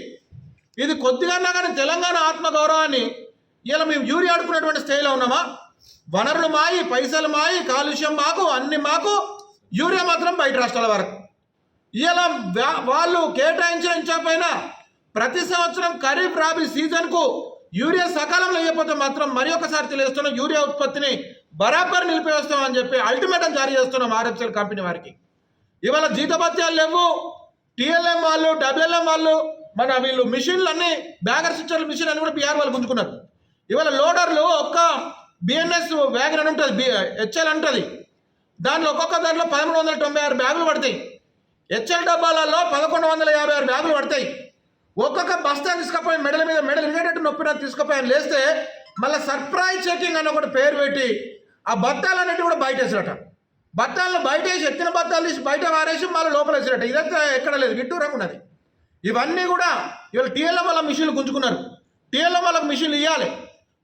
ఇది కొద్దిగా కానీ తెలంగాణ ఆత్మగౌరవాన్ని ఇలా మేము యూరియా ఆడుకున్నటువంటి స్థాయిలో ఉన్నామా? వనరులు మాయి, పైసలు మాయి, కాలుష్యం మాకు, అన్ని మాకు, యూరియా మాత్రం బయట రాష్ట్రాల వరకు. ఇలా వాళ్ళు కేటాయించకపోయినా ప్రతి సంవత్సరం ఖరీఫ్ రాబీ సీజన్కు యూరియా సకాలంలో ఇవ్వకపోతే మాత్రం మరి ఒకసారి తెలియజేస్తున్నాం, యూరియా ఉత్పత్తిని బరాబర్ నిలిపివేస్తామని చెప్పి అల్టిమేటం జారీ చేస్తున్నాం ఆర్ఎఫ్సిఎల్ కంపెనీ వారికి. ఇవాళ జీతభత్యాలు లేవు. టీఎల్ఎం వాళ్ళు, డబ్ల్యూఎల్ఎం వాళ్ళు, మన వీళ్ళు మిషన్లు అన్ని బ్యాగర్ సిస్టర్ల మిషన్ అని కూడా బీఆర్ వాళ్ళు గుంజుకున్నారు. ఇవాళ లోడర్లు ఒక్క బిఎన్ఎస్ వ్యాగన్ అని ఉంటుంది, హెచ్ఎల్ ఉంటుంది, దాంట్లో ఒక్కొక్క దాంట్లో 1396 బ్యాగులు పడతాయి. హెచ్ఎల్ డబ్బాలలో 1156 బ్యాగులు పడతాయి. ఒక్కొక్క బస్తా తీసుకుపోయి మెడల మీద మెడలు ఇరిగేటట్టు నొప్పిన తీసుకుపోయి అని లేస్తే మళ్ళీ సర్ప్రైజ్ చెకింగ్ అని ఒకటి పేరు పెట్టి ఆ బత్తాలన్నిటి కూడా బయట వేసిరట. బత్తాలను బయట వేసి ఎత్తిన బత్తాలు తీసి బయట వారేసి మళ్ళీ లోపల వేసిరట. ఇదంతా ఎక్కడ లేదు, గిట్టూరంగా ఉన్నది. ఇవన్నీ కూడా ఇవాళ టీఎల్ఎం వాళ్ళ మిషన్లు గుంజుకున్నారు. టీఎల్ఎం వాళ్ళకి మిషన్లు ఇవ్వాలి,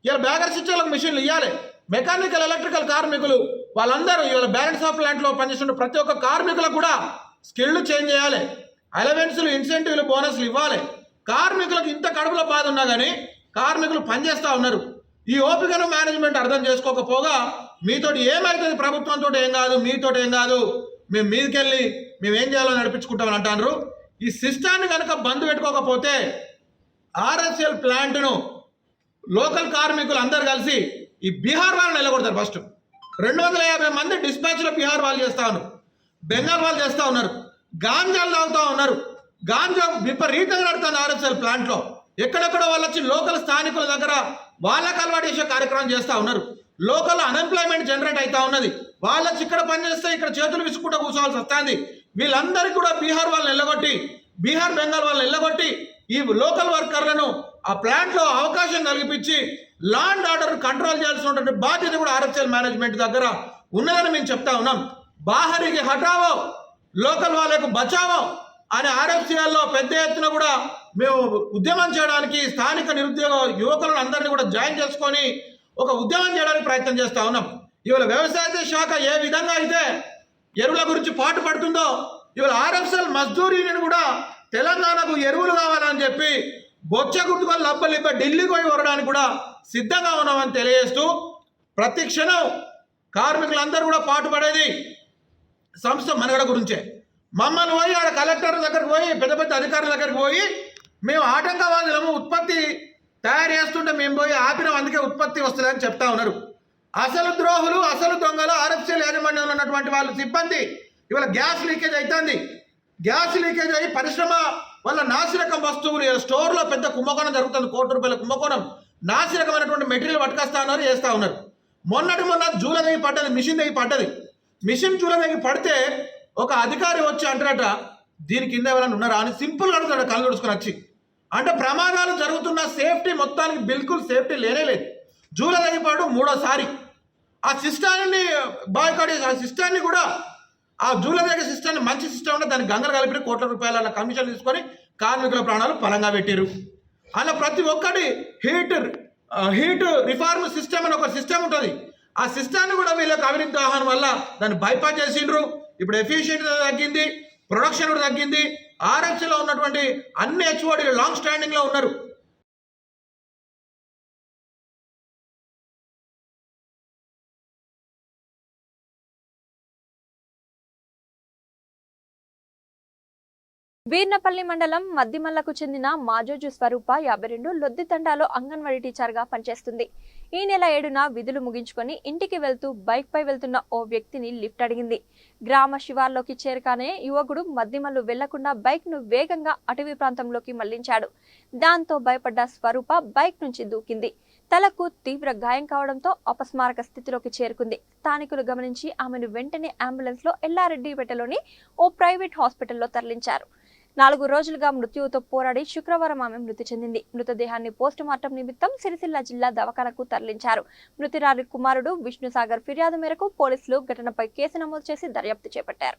ఇవాళ బ్యాగర్ సిస్టర్లకు మిషన్లు ఇవ్వాలి. మెకానికల్, ఎలక్ట్రికల్ కార్మికులు వాళ్ళందరూ ఇవాళ బ్యాలెన్స్ ఆఫ్ ప్లాంట్లో పనిచేస్తున్న ప్రతి ఒక్క కార్మికులకు కూడా స్కిల్లు చేంజ్ చేయాలి. అలవెన్స్లు, ఇన్సెంటివ్లు, బోనస్లు ఇవ్వాలి. కార్మికులకు ఇంత కడుపులో బాధ ఉన్నా కానీ కార్మికులు పనిచేస్తూ ఉన్నారు. ఈ ఓపికను మేనేజ్మెంట్ అర్థం చేసుకోకపోగా మీతోటి ఏమవుతుంది, ప్రభుత్వంతో ఏం కాదు, మీతో ఏం కాదు, మేము మీదకెళ్ళి మేము ఏం చేయాలో నడిపించుకుంటామని అంటారు. ఈ సిస్టాన్ని కనుక బంద్ పెట్టుకోకపోతే ఆర్ఎస్ఎల్ ప్లాంట్ను లోకల్ కార్మికులు అందరు కలిసి ఈ బీహార్ వాళ్ళని నిలగొడతారు. ఫస్ట్ 250 మంది డిస్పాచ్లో బీహార్ వాళ్ళు చేస్తూ ఉన్నారు, బెంగాల్ వాళ్ళు చేస్తూ ఉన్నారు, గాంజాలు తాగుతూ ఉన్నారు. గాంజా విపరీతంగా నడుతుంది ఆర్ఎస్ఎల్ ప్లాంట్లో. ఎక్కడెక్కడ వాళ్ళు వచ్చి లోకల్ స్థానికుల దగ్గర వాళ్ళకి అలవాటు చేసే కార్యక్రమం చేస్తూ ఉన్నారు. లోకల్ అన్ఎంప్లాయ్మెంట్ జనరేట్ అవుతా ఉన్నది. వాళ్ళకి ఇక్కడ పనిచేస్తే ఇక్కడ చేతులు విసుకుంటూ కూర్చోవాల్సి వస్తుంది. వీళ్ళందరికీ కూడా బీహార్ వాళ్ళని వెళ్ళగొట్టి, బీహార్ బెంగాల్ వాళ్ళని వెళ్ళగొట్టి ఈ లోకల్ వర్కర్లను ఆ ప్లాంట్లో అవకాశం కల్పించి లా అండ్ ఆర్డర్ కంట్రోల్ చేయాల్సినటువంటి బాధ్యత కూడా ఆర్ఎఫ్సిఎల్ మేనేజ్మెంట్ దగ్గర ఉన్నదని మేము చెప్తా ఉన్నాం. బాహరికి హటావో, లోకల్ వాళ్ళకు బచావో అని ఆర్ఎఫ్సిఎల్లో పెద్ద ఎత్తున కూడా మేము ఉద్యమం చేయడానికి స్థానిక నిరుద్యోగ యువకులను అందరినీ కూడా జాయిన్ చేసుకొని ఒక ఉద్యమం చేయడానికి ప్రయత్నం చేస్తూ ఉన్నాం. ఇవాళ వ్యవసాయ శాఖ ఏ విధంగా అయితే ఎరువుల గురించి పాటు పడుతుందో ఇవాళ ఆర్ఎఫ్సిఎల్ మజ్దూర్ యూనియన్ కూడా తెలంగాణకు ఎరువులు కావాలని చెప్పి బొచ్చగుట్టుకొని లబ్బలిప్ప ఢిల్లీకి పోయి వరడానికి కూడా సిద్ధంగా ఉన్నామని తెలియజేస్తూ ప్రతి క్షణం కార్మికులందరూ కూడా పాటుపడేది సంస్థ మనుగడ గురించే. మమ్మల్ని పోయి ఆడ కలెక్టర్ దగ్గరికి పోయి పెద్ద పెద్ద అధికారుల దగ్గరికి పోయి మేము ఆటంకవాదులము, ఉత్పత్తి తయారు చేస్తుంటే మేము పోయి ఆపినాం, అందుకే ఉత్పత్తి వస్తుందని చెప్తా ఉన్నారు. అసలు ద్రోహులు, అసలు దొంగలు ఆర్ఎఫ్సిఎల్ యాజమాన్యంలో ఉన్నటువంటి వాళ్ళు సిబ్బంది ఇవాళ గ్యాస్ లీకేజ్ అవుతుంది. గ్యాస్ లీకేజ్ అయ్యి పరిశ్రమ వల్ల నాసిరకం వస్తువులు స్టోర్లో పెద్ద కుంభకోణం జరుగుతుంది. ₹1 కుంభకోణం. నాసిరకమైనటువంటి మెటీరియల్ పట్టుకొస్తా ఉన్నారు, చేస్తూ ఉన్నారు. మొన్న జూల దగ్గర పడ్డది, మిషన్ దగ్గర పడ్డది. మిషన్ జూల దగ్గర పడితే ఒక అధికారి వచ్చి అంటారట, దీని కింద ఎవరైనా ఉన్నారా అని సింపుల్గా అడుగుతాడు కళ్ళు తుడుచుకొని వచ్చి. అంటే ప్రమాదాలు జరుగుతున్న సేఫ్టీ మొత్తానికి బిల్కుల్ సేఫ్టీ లేనే లేదు. జూల దగ్గర పడు 3వ సారి ఆ సిస్టాన్ని బాయ్కాట్ చేసి ఆ సిస్టాన్ని కూడా ఆ జూల దగ్గర సిస్టాన్ని మంచి సిస్టమ్ ఉంటే దాన్ని గంగలు కలిపి ₹1 కమిషన్ తీసుకొని కార్మికుల ప్రాణాలు పరంగా పెట్టారు. అలా ప్రతి ఒక్కటి హీట్ రిఫార్మ్ సిస్టమ్ అని ఒక సిస్టమ్ ఉంటుంది. ఆ సిస్టాన్ని కూడా వీళ్ళకి అవినీతి ఆహ్వానం వల్ల దాన్ని బైపాస్ చేసిండ్రు. ఇప్పుడు ఎఫిషియన్సీ తగ్గింది, ప్రొడక్షన్ కూడా తగ్గింది. ఆర్ఎఫ్సిలో ఉన్నటువంటి అన్ని హెచ్ఓడీలు లాంగ్ స్టాండింగ్లో ఉన్నారు. వీర్నపల్లి మండలం మద్దిమల్లకు చెందిన మాజోజు స్వరూప 52 లొద్దితండాలో అంగన్వాడీ టీచర్గా పనిచేస్తుంది. ఈ నెల 7న విధులు ముగించుకొని ఇంటికి వెళ్తూ బైక్ పై వెళ్తున్న ఓ వ్యక్తిని లిఫ్ట్ అడిగింది. గ్రామ శివార్లోకి చేరగానే యువకుడు మద్దిమల్లు వెళ్లకుండా బైక్ ను వేగంగా అటవీ ప్రాంతంలోకి మళ్లించాడు. దాంతో భయపడ్డ స్వరూప బైక్ నుంచి దూకింది. తలకు తీవ్ర గాయం కావడంతో అపస్మారక స్థితిలోకి చేరుకుంది. స్థానికులు గమనించి ఆమెను వెంటనే అంబులెన్స్ లో ఎల్లారెడ్డిపేటలోని ఓ ప్రైవేట్ హాస్పిటల్లో తరలించారు. 4 రోజులుగా మృత్యువుతో పోరాడి శుక్రవారం ఆమె మృతి చెందింది. మృతదేహాన్ని పోస్టుమార్టం నిమిత్తం సిరిసిల్ల జిల్లా దవాఖానకు తరలించారు. మృతురాలి కుమారుడు విష్ణుసాగర్ ఫిర్యాదు మేరకు పోలీసులు ఘటనపై కేసు నమోదు చేసి దర్యాప్తు చేపట్టారు.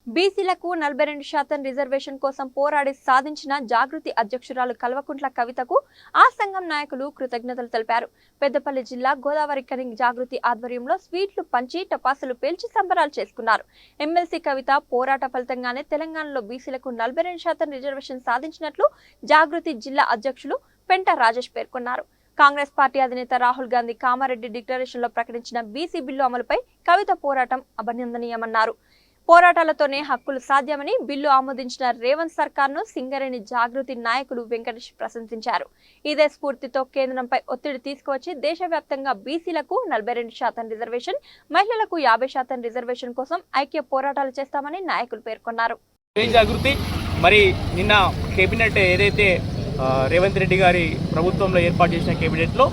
బీసీలకు 42% రిజర్వేషన్ కోసం పోరాడి సాధించిన జాగృతి అధ్యక్షురాలు కల్వకుంట్ల కవితకు ఆ సంఘం నాయకులు కృతజ్ఞతలు తెలిపారు. పెద్దపల్లి జిల్లా గోదావరి కని జాగృతి ఆధ్వర్యంలో స్వీట్లు పంచి టపాసులు పేల్చి సంబరాలు చేసుకున్నారు. ఎమ్మెల్సీ కవిత పోరాట ఫలితంగానే తెలంగాణలో బీసీలకు 42% రిజర్వేషన్ సాధించినట్లు జాగృతి జిల్లా అధ్యక్షులు పెంట రాజేష్ పేర్కొన్నారు. కాంగ్రెస్ పార్టీ అధినేత రాహుల్ గాంధీ కామారెడ్డి డిక్లరేషన్లో ప్రకటించిన బీసీ బిల్లు అమలుపై కవిత పోరాటం అభినందనీయమన్నారు. పోరాటాలతోనే హక్కులు సాధ్యమని బిల్లు ఆమోదించిన రేవంత్ సర్కార్ను సింగరేణి జాగృతి నాయకులు వెంకటేష్ ప్రశంసించారు. ఇదే స్ఫూర్తితో కేంద్రంపై ఒత్తిడి తీసుకువచ్చి దేశవ్యాప్తంగా బీసీలకు 42% రిజర్వేషన్, మహిళలకు 50% రిజర్వేషన్ కోసం ఐక్య పోరాటాలు చేస్తామని నాయకులు పేర్కొన్నారు. జాగృతి మరి నిన్న కేబినెట్ ఏదైతే రేవంత్ రెడ్డి గారి ప్రభుత్వంలో ఏర్పాటు చేసిన కేబినెట్లో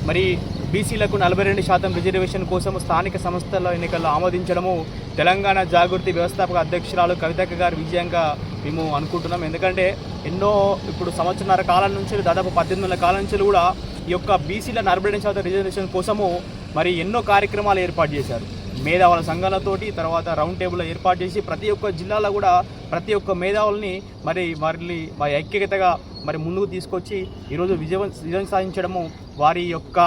మరి బీసీలకు 42% రిజర్వేషన్ కోసం స్థానిక సంస్థల ఎన్నికల్లో ఆమోదించడము తెలంగాణ జాగృతి వ్యవస్థాపక అధ్యక్షురాలు కవితక్క గారి విజయంగా మేము అనుకుంటున్నాం. ఎందుకంటే ఎన్నో ఇప్పుడు సంవత్సరాల కాలం నుంచి దాదాపు 18 నెలల కాలం నుంచి కూడా ఈ యొక్క బీసీల 42% రిజర్వేషన్ కోసము మరి ఎన్నో కార్యక్రమాలు ఏర్పాటు చేశారు. మేధావుల సంఘాలతోటి తర్వాత రౌండ్ టేబుల్ ఏర్పాటు చేసి ప్రతి ఒక్క జిల్లాలో కూడా ప్రతి ఒక్క మేధావుల్ని మరి వారిని వారి ఐక్యతగా మరి ముందుకు తీసుకొచ్చి ఈరోజు విజయం సాధించడము వారి యొక్క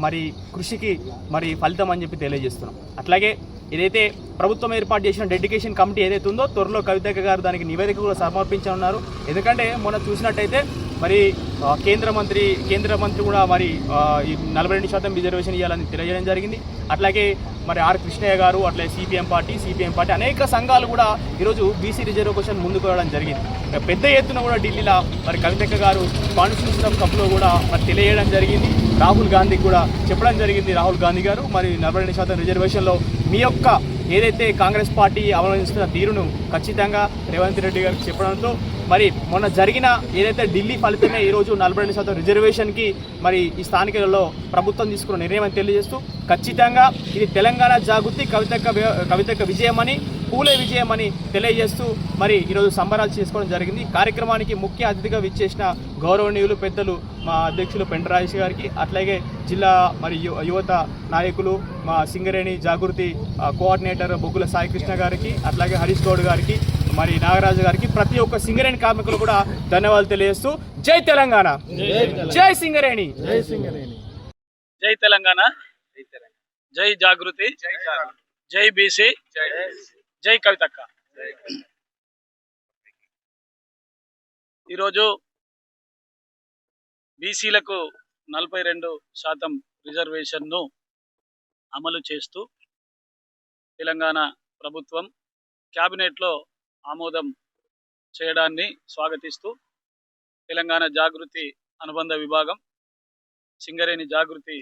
మరి కృషికి మరి ఫలితం అని చెప్పి తెలియజేస్తున్నాం. అట్లాగే ఏదైతే ప్రభుత్వం ఏర్పాటు చేసిన డెడికేషన్ కమిటీ ఏదైతే ఉందో త్వరలో కవితక్క గారు దానికి నివేదిక కూడా సమర్పించనున్నారు. ఎందుకంటే మొన్న చూసినట్టయితే మరి కేంద్ర మంత్రి కూడా మరి ఈ 42% రిజర్వేషన్ ఇవ్వాలని తెలియజేయడం జరిగింది. అట్లాగే మరి ఆర్ కృష్ణయ్య గారు అట్లే సిపిఎం పార్టీ అనేక సంఘాలు కూడా ఈరోజు బీసీ రిజర్వేషన్ ముందుకు రావడం జరిగింది. పెద్ద ఎత్తున కూడా ఢిల్లీలో మరి కవితక్క గారు కాన్స్టిట్యూషన్ కప్లో కూడా మరి తెలియజేయడం జరిగింది. రాహుల్ గాంధీకి కూడా చెప్పడం జరిగింది. రాహుల్ గాంధీ గారు మరి 42% రిజర్వేషన్లో మీ యొక్క ఏదైతే కాంగ్రెస్ పార్టీ అవలంబిస్తున్న తీరును ఖచ్చితంగా రేవంత్ రెడ్డి గారికి చెప్పడంతో మరి మొన్న జరిగిన ఏదైతే ఢిల్లీ ఫలితమే ఈరోజు 42% రిజర్వేషన్కి మరి ఈ స్థానికలలో ప్రభుత్వం తీసుకున్న నిర్ణయం అని తెలియజేస్తూ ఖచ్చితంగా ఇది తెలంగాణ జాగృతి కవితక్క విజయమని పూలే విజయమని తెలియజేస్తూ మరి ఈరోజు సంబరాలు చేసుకోవడం జరిగింది. కార్యక్రమానికి ముఖ్య అతిథిగా విచ్చేసిన గౌరవనీయులు పెద్దలు మా అధ్యక్షులు పెంటరాజేష్ గారికి, అట్లాగే జిల్లా మరి యువత నాయకులు మా సింగరేణి జాగృతి కోఆర్డినేటర్ బొగ్గుల సాయికృష్ణ గారికి, అట్లాగే హరీష్ గౌడ్ గారికి, మరి నాగరాజు గారికి, ప్రతి ఒక్క సింగరేణి కార్మికులు కూడా ధన్యవాదాలు తెలియజేస్తూ జై తెలంగాణ, జై సింగరేణి, జై తెలంగాణ, జై జాగృతి, జై బీసీ, జై కవితక్క. ఈరోజు బీసీలకు 42% రిజర్వేషన్ను అమలు చేస్తూ తెలంగాణ ప్రభుత్వం క్యాబినెట్లో ఆమోదం చేయడాన్ని స్వాగతిస్తూ తెలంగాణ జాగృతి అనుబంధ విభాగం సింగరేణి జాగృతి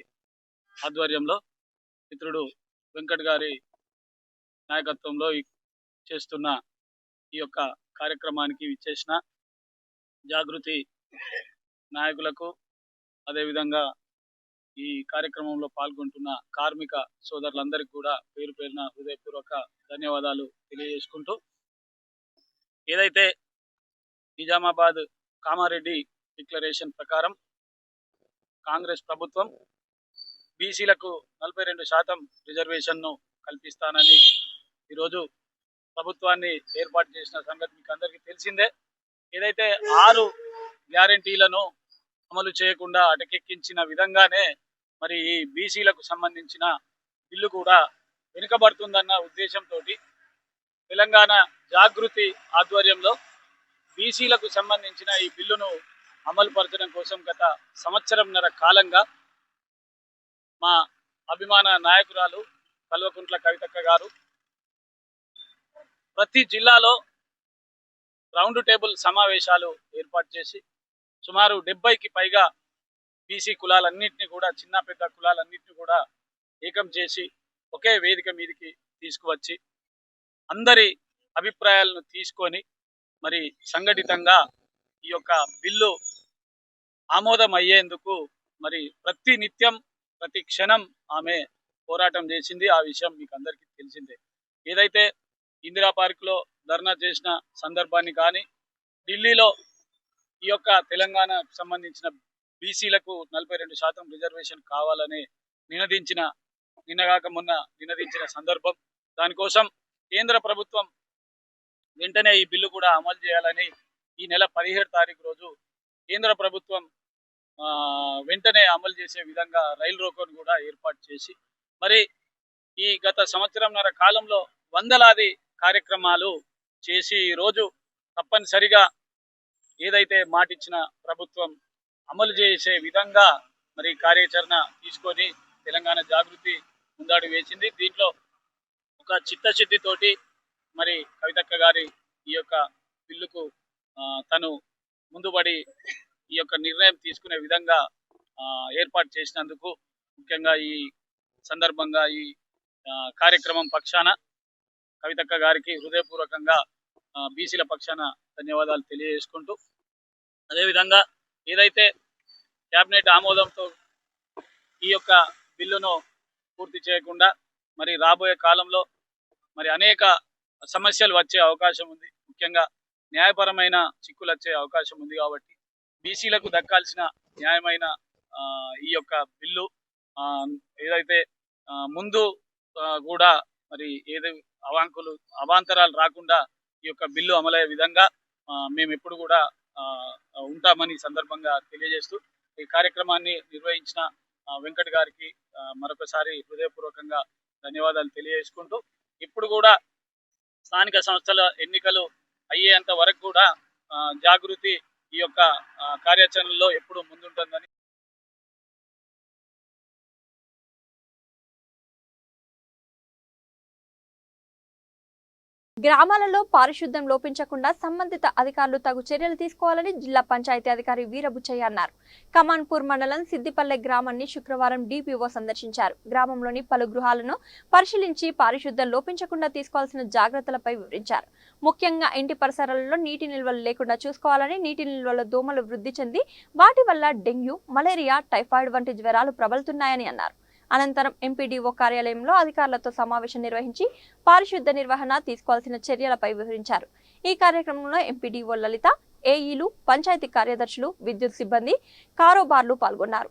ఆధ్వర్యంలో మిత్రుడు వెంకట్ గారి నాయకత్వంలో చేస్తున్న ఈ యొక్క కార్యక్రమానికి విచ్చేసిన జాగృతి నాయకులకు, అదేవిధంగా ఈ కార్యక్రమంలో పాల్గొంటున్న కార్మిక సోదరులందరికీ కూడా పేరు పేరున హృదయపూర్వక ధన్యవాదాలు తెలియజేసుకుంటూ, ఏదైతే నిజామాబాద్ కామారెడ్డి డిక్లరేషన్ ప్రకారం కాంగ్రెస్ ప్రభుత్వం బీసీలకు 42% రిజర్వేషన్ను కల్పిస్తానని ఈరోజు ప్రభుత్వాన్ని ఏర్పాటు చేసిన సంగతి మీకు అందరికీ తెలిసిందే. ఏదైతే 6 గ్యారెంటీలను అమలు చేయకుండా అటకెక్కించిన విధంగానే మరి ఈ బీసీలకు సంబంధించిన బిల్లు కూడా వెనుకబడుతుందన్న ఉద్దేశంతో తెలంగాణ జాగృతి ఆధ్వర్యంలో బీసీలకు సంబంధించిన ఈ బిల్లును అమలు పరచడం కోసం గత సంవత్సరంన్నర కాలంగా మా అభిమాన నాయకురాలు కల్వకుంట్ల కవితక్క గారు ప్రతి జిల్లాలో రౌండ్ టేబుల్ సమావేశాలు ఏర్పాటు చేసి సుమారు 70కి పైగా బీసీ కులాలన్నింటినీ కూడా, చిన్న పెద్ద కులాలన్నింటినీ కూడా ఏకం చేసి ఒకే వేదిక మీదకి తీసుకువచ్చి అందరి అభిప్రాయాలను తీసుకొని మరి సంఘటితంగా ఈ యొక్క బిల్లు ఆమోదం అయ్యేందుకు మరి ప్రతి నిత్యం ప్రతి క్షణం ఆమె పోరాటం చేసింది. ఆ విషయం మీకు అందరికీ తెలిసిందే. ఏదైతే ఇందిరా పార్క్లో ధర్నా చేసిన సందర్భాన్ని కానీ, ఢిల్లీలో ఈ యొక్క తెలంగాణకు సంబంధించిన బీసీలకు 42% రిజర్వేషన్ కావాలని నినదించిన సందర్భం, దానికోసం కేంద్ర ప్రభుత్వం వెంటనే ఈ బిల్లు కూడా అమలు చేయాలని ఈ నెల 17 తారీఖు రోజు కేంద్ర ప్రభుత్వం వెంటనే అమలు చేసే విధంగా రైలు రోకోను కూడా ఏర్పాటు చేసి మరి ఈ గత సంవత్సరంన్నర కాలంలో వందలాది కార్యక్రమాలు చేసి ఈరోజు తప్పనిసరిగా ఏదైతే మాటిచ్చిన ప్రభుత్వం అమలు చేసే విధంగా మరి కార్యాచరణ తీసుకొని తెలంగాణ జాగృతి ముందడు వేసింది. దీంట్లో ఒక చిత్తశుద్ధితోటి మరి కవితక్క గారి ఈ యొక్క బిల్లుకు తను ముందుబడి ఈ యొక్క నిర్ణయం తీసుకునే విధంగా ఏర్పాటు చేసినందుకు ముఖ్యంగా ఈ సందర్భంగా ఈ కార్యక్రమం పక్షాన కవితక్క గారికి హృదయపూర్వకంగా బీసీల పక్షాన ధన్యవాదాలు తెలియజేసుకుంటూ, అదేవిధంగా ఏదైతే క్యాబినెట్ ఆమోదంతో ఈ యొక్క బిల్లును పూర్తి చేయకుండా మరి రాబోయే కాలంలో మరి అనేక సమస్యలు వచ్చే అవకాశం ఉంది, ముఖ్యంగా న్యాయపరమైన చిక్కులు వచ్చే అవకాశం ఉంది. కాబట్టి బీసీలకు దక్కాల్సిన న్యాయమైన ఈ యొక్క బిల్లు ఏదైతే ముందు కూడా మరి ఏది అవాంతరాలు రాకుండా ఈ యొక్క బిల్లు అమలయ్యే విధంగా మేము ఎప్పుడు కూడా ఉంటామని సందర్భంగా తెలియజేస్తూ ఈ కార్యక్రమాన్ని నిర్వహించిన వెంకట్ గారికి మరొకసారి హృదయపూర్వకంగా ధన్యవాదాలు తెలియజేసుకుంటూ, ఇప్పుడు కూడా స్థానిక సంస్థల ఎన్నికలు అయ్యేంత వరకు కూడా జాగృతి ఈ యొక్క కార్యాచరణలో ఎప్పుడు ముందుంటుందని గ్రామాలలో పారిశుద్ధ్యం లోపించకుండా సంబంధిత అధికారులు తగు చర్యలు తీసుకోవాలని జిల్లా పంచాయతీ అధికారి వీరబుచ్చయ్య అన్నారు. కమాన్పూర్ మండలం సిద్దిపల్లె గ్రామాన్ని శుక్రవారం డిపిఓ సందర్శించారు. గ్రామంలోని పలు గృహాలను పరిశీలించి పారిశుద్ధ్యం లోపించకుండా తీసుకోవాల్సిన జాగ్రత్తలపై వివరించారు. ముఖ్యంగా ఇంటి పరిసరాలలో నీటి నిల్వలు లేకుండా చూసుకోవాలని, నీటి నిల్వల దోమలు వృద్ధి చెంది వాటి వల్ల డెంగ్యూ, మలేరియా, టైఫాయిడ్ వంటి జ్వరాలు ప్రబలుతున్నాయని అన్నారు. అనంతరం ఎంపీడీఓ కార్యాలయంలో అధికారులతో సమావేశం నిర్వహించి పారిశుద్ధ నిర్వహణ తీసుకోవాల్సిన చర్యలపై వివరించారు. ఈ కార్యక్రమంలో ఎంపీడీఓ లలిత, ఏఈలు, పంచాయతీ కార్యదర్శులు, విద్యుత్ సిబ్బంది, కారోబార్లు పాల్గొన్నారు.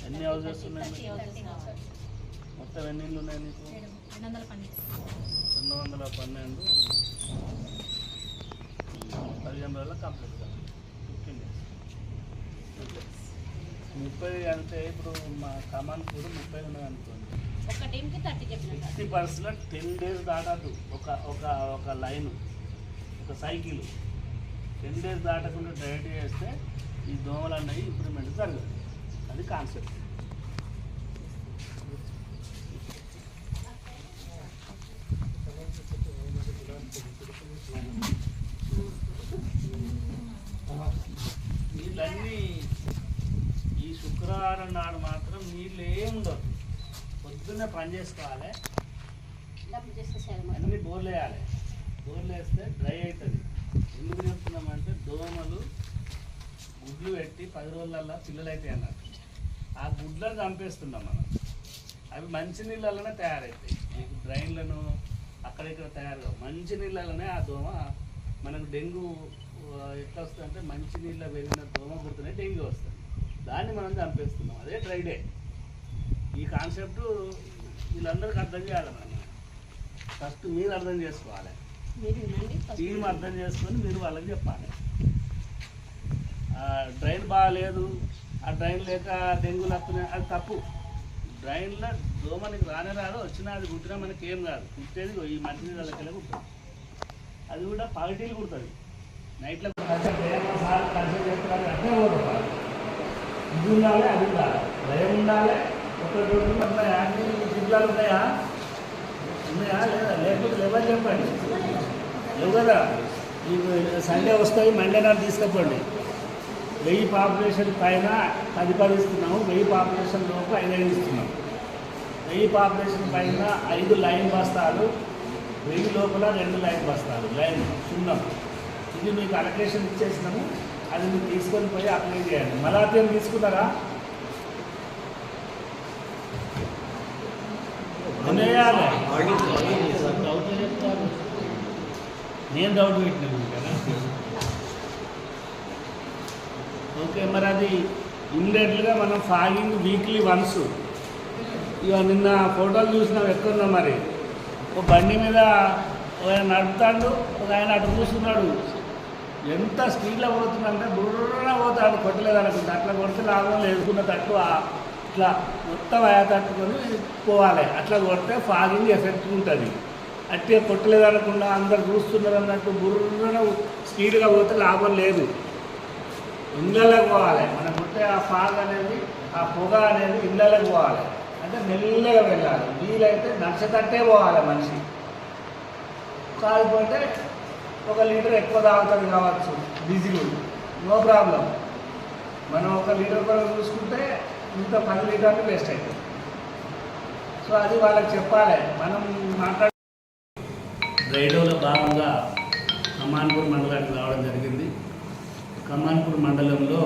ఎన్ని హౌసెస్ ఉన్నాయి? మొత్తం ఎన్ని ఇళ్ళు ఉన్నాయి నీకు? 212. 15 రోజుల్లో కంప్లీట్ కాదు. 15 days. 30 అంటే ఇప్పుడు మా కమాన్పూర్ 30 ఉన్నది అనుకోండి. 60% 10 days దాటదు. ఒక లైను, ఒక సైకిల్ 10 days దాటకుండా డైరెక్ట్ చేస్తే ఈ దోమలు అన్నవి ఇంప్రూవ్మెంట్ జరగదు. అది కాన్సెప్ట్. నీళ్ళన్నీ ఈ శుక్రవారం నాడు మాత్రం నీళ్ళు ఏముండవు. పొద్దున్నే పని చేసుకోవాలి, అన్ని బోర్లు వేయాలి. బోర్లు వేస్తే డ్రై అవుతుంది. ఎందుకు చెప్తున్నామంటే దోమలు గుడ్లు పెట్టి 10 రోజులల్లో పిల్లలు అవుతాయి అన్నారు. ఆ గుడ్లను చంపేస్తున్నాం మనం. అవి మంచి నీళ్ళలోనే తయారవుతాయి. మీకు డ్రైన్లను అక్కడిక్కడ తయారు మంచి నీళ్ళలోనే ఆ దోమ మనకు డెంగ్యూ ఎట్లా వస్తుంది అంటే మంచి నీళ్ళ పెరిగిన దోమ కుడుతూనే డెంగ్యూ వస్తుంది. దాన్ని మనం చంపేస్తున్నాం. అదే డ్రై డే. ఈ కాన్సెప్ట్ వీళ్ళందరికీ అర్థం చేయాలి. మనం ఫస్ట్ మీరు అర్థం చేసుకోవాలి, టీం అర్థం చేసుకొని మీరు వాళ్ళకి చెప్పాలి. డ్రైన్ బాగాలేదు, ఆ డ్రైన్ లేక డెంగ్యూలు వస్తున్నాయి, అది తప్పు. డ్రైన్లో దోమనికి రానే రాదు, వచ్చినా అది కుట్టినా మనకి ఏం కాదు. కుట్టేది ఈ మంచి నీళ్ళకెళ్ళి కుడుతుంది. అది కూడా పగటీలు కుడుతుంది. నైట్లో ఇది ఉండాలి, అది ఉండాలి, భయం ఉండాలి. ఒక 2 ఉన్నాయా, జిల్లాలు ఉన్నాయా లేదా? లేకపోతే లేవని చెప్పండి. లేవు కదా. మీకు సండే వస్తాయి, మండే నాడు తీసుకపోండి. 1000 పాపులేషన్ పైన 10 ఇస్తున్నాము. 1000 పాపులేషన్ లోపు 5 ఇస్తున్నాము. 1000 పాపులేషన్ పైన 5 లైన్ బస్తాలు, 1000 లోపల 2 లైన్ బస్తాలు, లైన్ సున్నం. ఇది మీకు అలొకేషన్ ఇచ్చేసినాము. అది మీరు తీసుకొని పోయి అప్లై చేయండి. మలాతీయం తీసుకున్నారా? వేయాలి. డౌట్ చెప్తాను, నేను డౌట్ పెట్టినాను కదా. ఓకే, మరి అది ఇమ్మీడియట్గా మనం ఫాగింగ్ వీక్లీ వన్స్. ఇక నిన్న ఫోటోలు చూసినాం ఎక్కడున్నా మరి, ఒక బండి మీద ఒక ఆయన నడుపుతాడు, ఒక ఆయన అటు కూర్చున్నాడు. ఎంత స్పీడ్లో పోతుందంటే బుర్రన పోతాడు, కొట్టలేదు అనుకుంటా. అట్లా కొడితే లాభం లేదుకున్న తట్టు ఇట్లా మొత్తం ఆయా తట్టుకొని పోవాలి. అట్లా కొడితే ఫాగింగ్ ఎఫెక్ట్ ఉంటుంది. అట్టే కొట్టలేదు అనకుండా అందరు చూస్తున్నారు అన్నట్టు బుర్రన స్పీడ్గా పోతే లాభం లేదు. ఇళ్ళలోకి పోవాలి. మనం కొట్టే ఆ ఫాగ్ అనేది, ఆ పొగ అనేది ఇళ్ళలోకి పోవాలి. అంటే మెల్లగా వెళ్ళాలి. వీలైతే నడిచేటట్టే పోవాలి మనిషి. కాకపోతే 1 లీటర్ ఎక్కువ తాగుతుంది కావచ్చు డీజిల్, నో ప్రాబ్లం. మనం 1 లీటర్ కొరకు చూసుకుంటే ఇంకా 10 లీటర్లు వేస్ట్ అవుతుంది. సో అది వాళ్ళకి చెప్పాలి. మనం మాట్లాడే రైడోలో భాగంగా కమాన్పూర్ మండలానికి రావడం జరిగింది. కమాన్పూర్ మండలంలో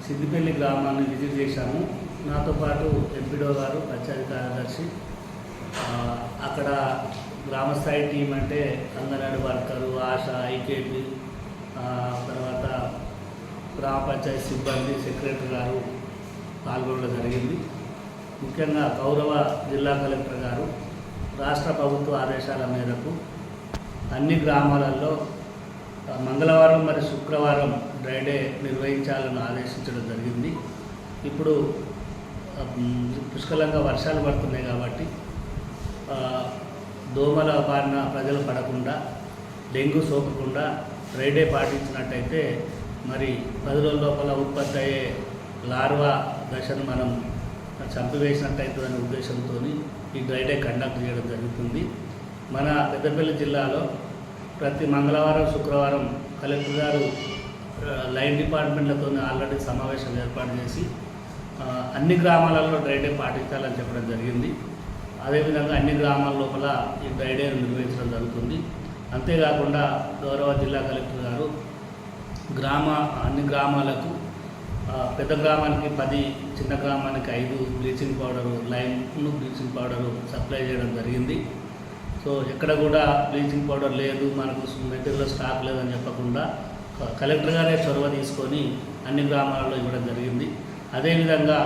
సిద్దిపల్లి గ్రామాన్ని విజిట్ చేశాము. నాతో పాటు ఎంపీడో గారు, పంచాయతీ కార్యదర్శి, అక్కడ గ్రామస్థాయి టీం అంటే అంగన్వాడీ వర్కరు, ఆశా, ఐకేపీ, తర్వాత గ్రామ పంచాయతీ సిబ్బంది, సెక్రటరీ గారు పాల్గొనడం జరిగింది. ముఖ్యంగా గౌరవ జిల్లా కలెక్టర్ గారు రాష్ట్ర ప్రభుత్వ ఆదేశాల మేరకు అన్ని గ్రామాలలో మంగళవారం మరియు శుక్రవారం డ్రై డే నిర్వహించాలని ఆదేశించడం జరిగింది. ఇప్పుడు పుష్కలంగా వర్షాలు పడుతున్నాయి కాబట్టి దోమల బారిన ప్రజలు పడకుండా, డెంగ్యూ సోకకుండా డ్రై డే పాటించినట్టయితే మరి 10 రోజుల లోపల ఉత్పత్తి అయ్యే లార్వా దశను మనం చంపివేసినట్టయితుందనే ఉద్దేశంతో ఈ డ్రై డే కండక్ట్ చేయడం జరుగుతుంది. మన పెద్దపల్లి జిల్లాలో ప్రతి మంగళవారం, శుక్రవారం కలెక్టర్ గారు లైన్ డిపార్ట్మెంట్లతో ఆల్రెడీ సమావేశం ఏర్పాటు చేసి అన్ని గ్రామాలలో డ్రై డే పాటించాలని చెప్పడం జరిగింది. అదేవిధంగా అన్ని గ్రామాల లోపల ఈ డ్రై డేను నిర్వహించడం జరుగుతుంది. అంతేకాకుండా గౌరవ జిల్లా కలెక్టర్ గారు అన్ని గ్రామాలకు, పెద్ద గ్రామానికి 10, చిన్న గ్రామానికి 5 bleaching powder, lime bleaching powder supply చేయడం జరిగింది. సో ఎక్కడ కూడా బ్లీచింగ్ పౌడర్ లేదు, మనకు మెటీరియల్ స్టాక్ లేదని చెప్పకుండా కలెక్టర్ గారే చొరవ తీసుకొని అన్ని గ్రామాలలో ఇవ్వడం జరిగింది. అదేవిధంగా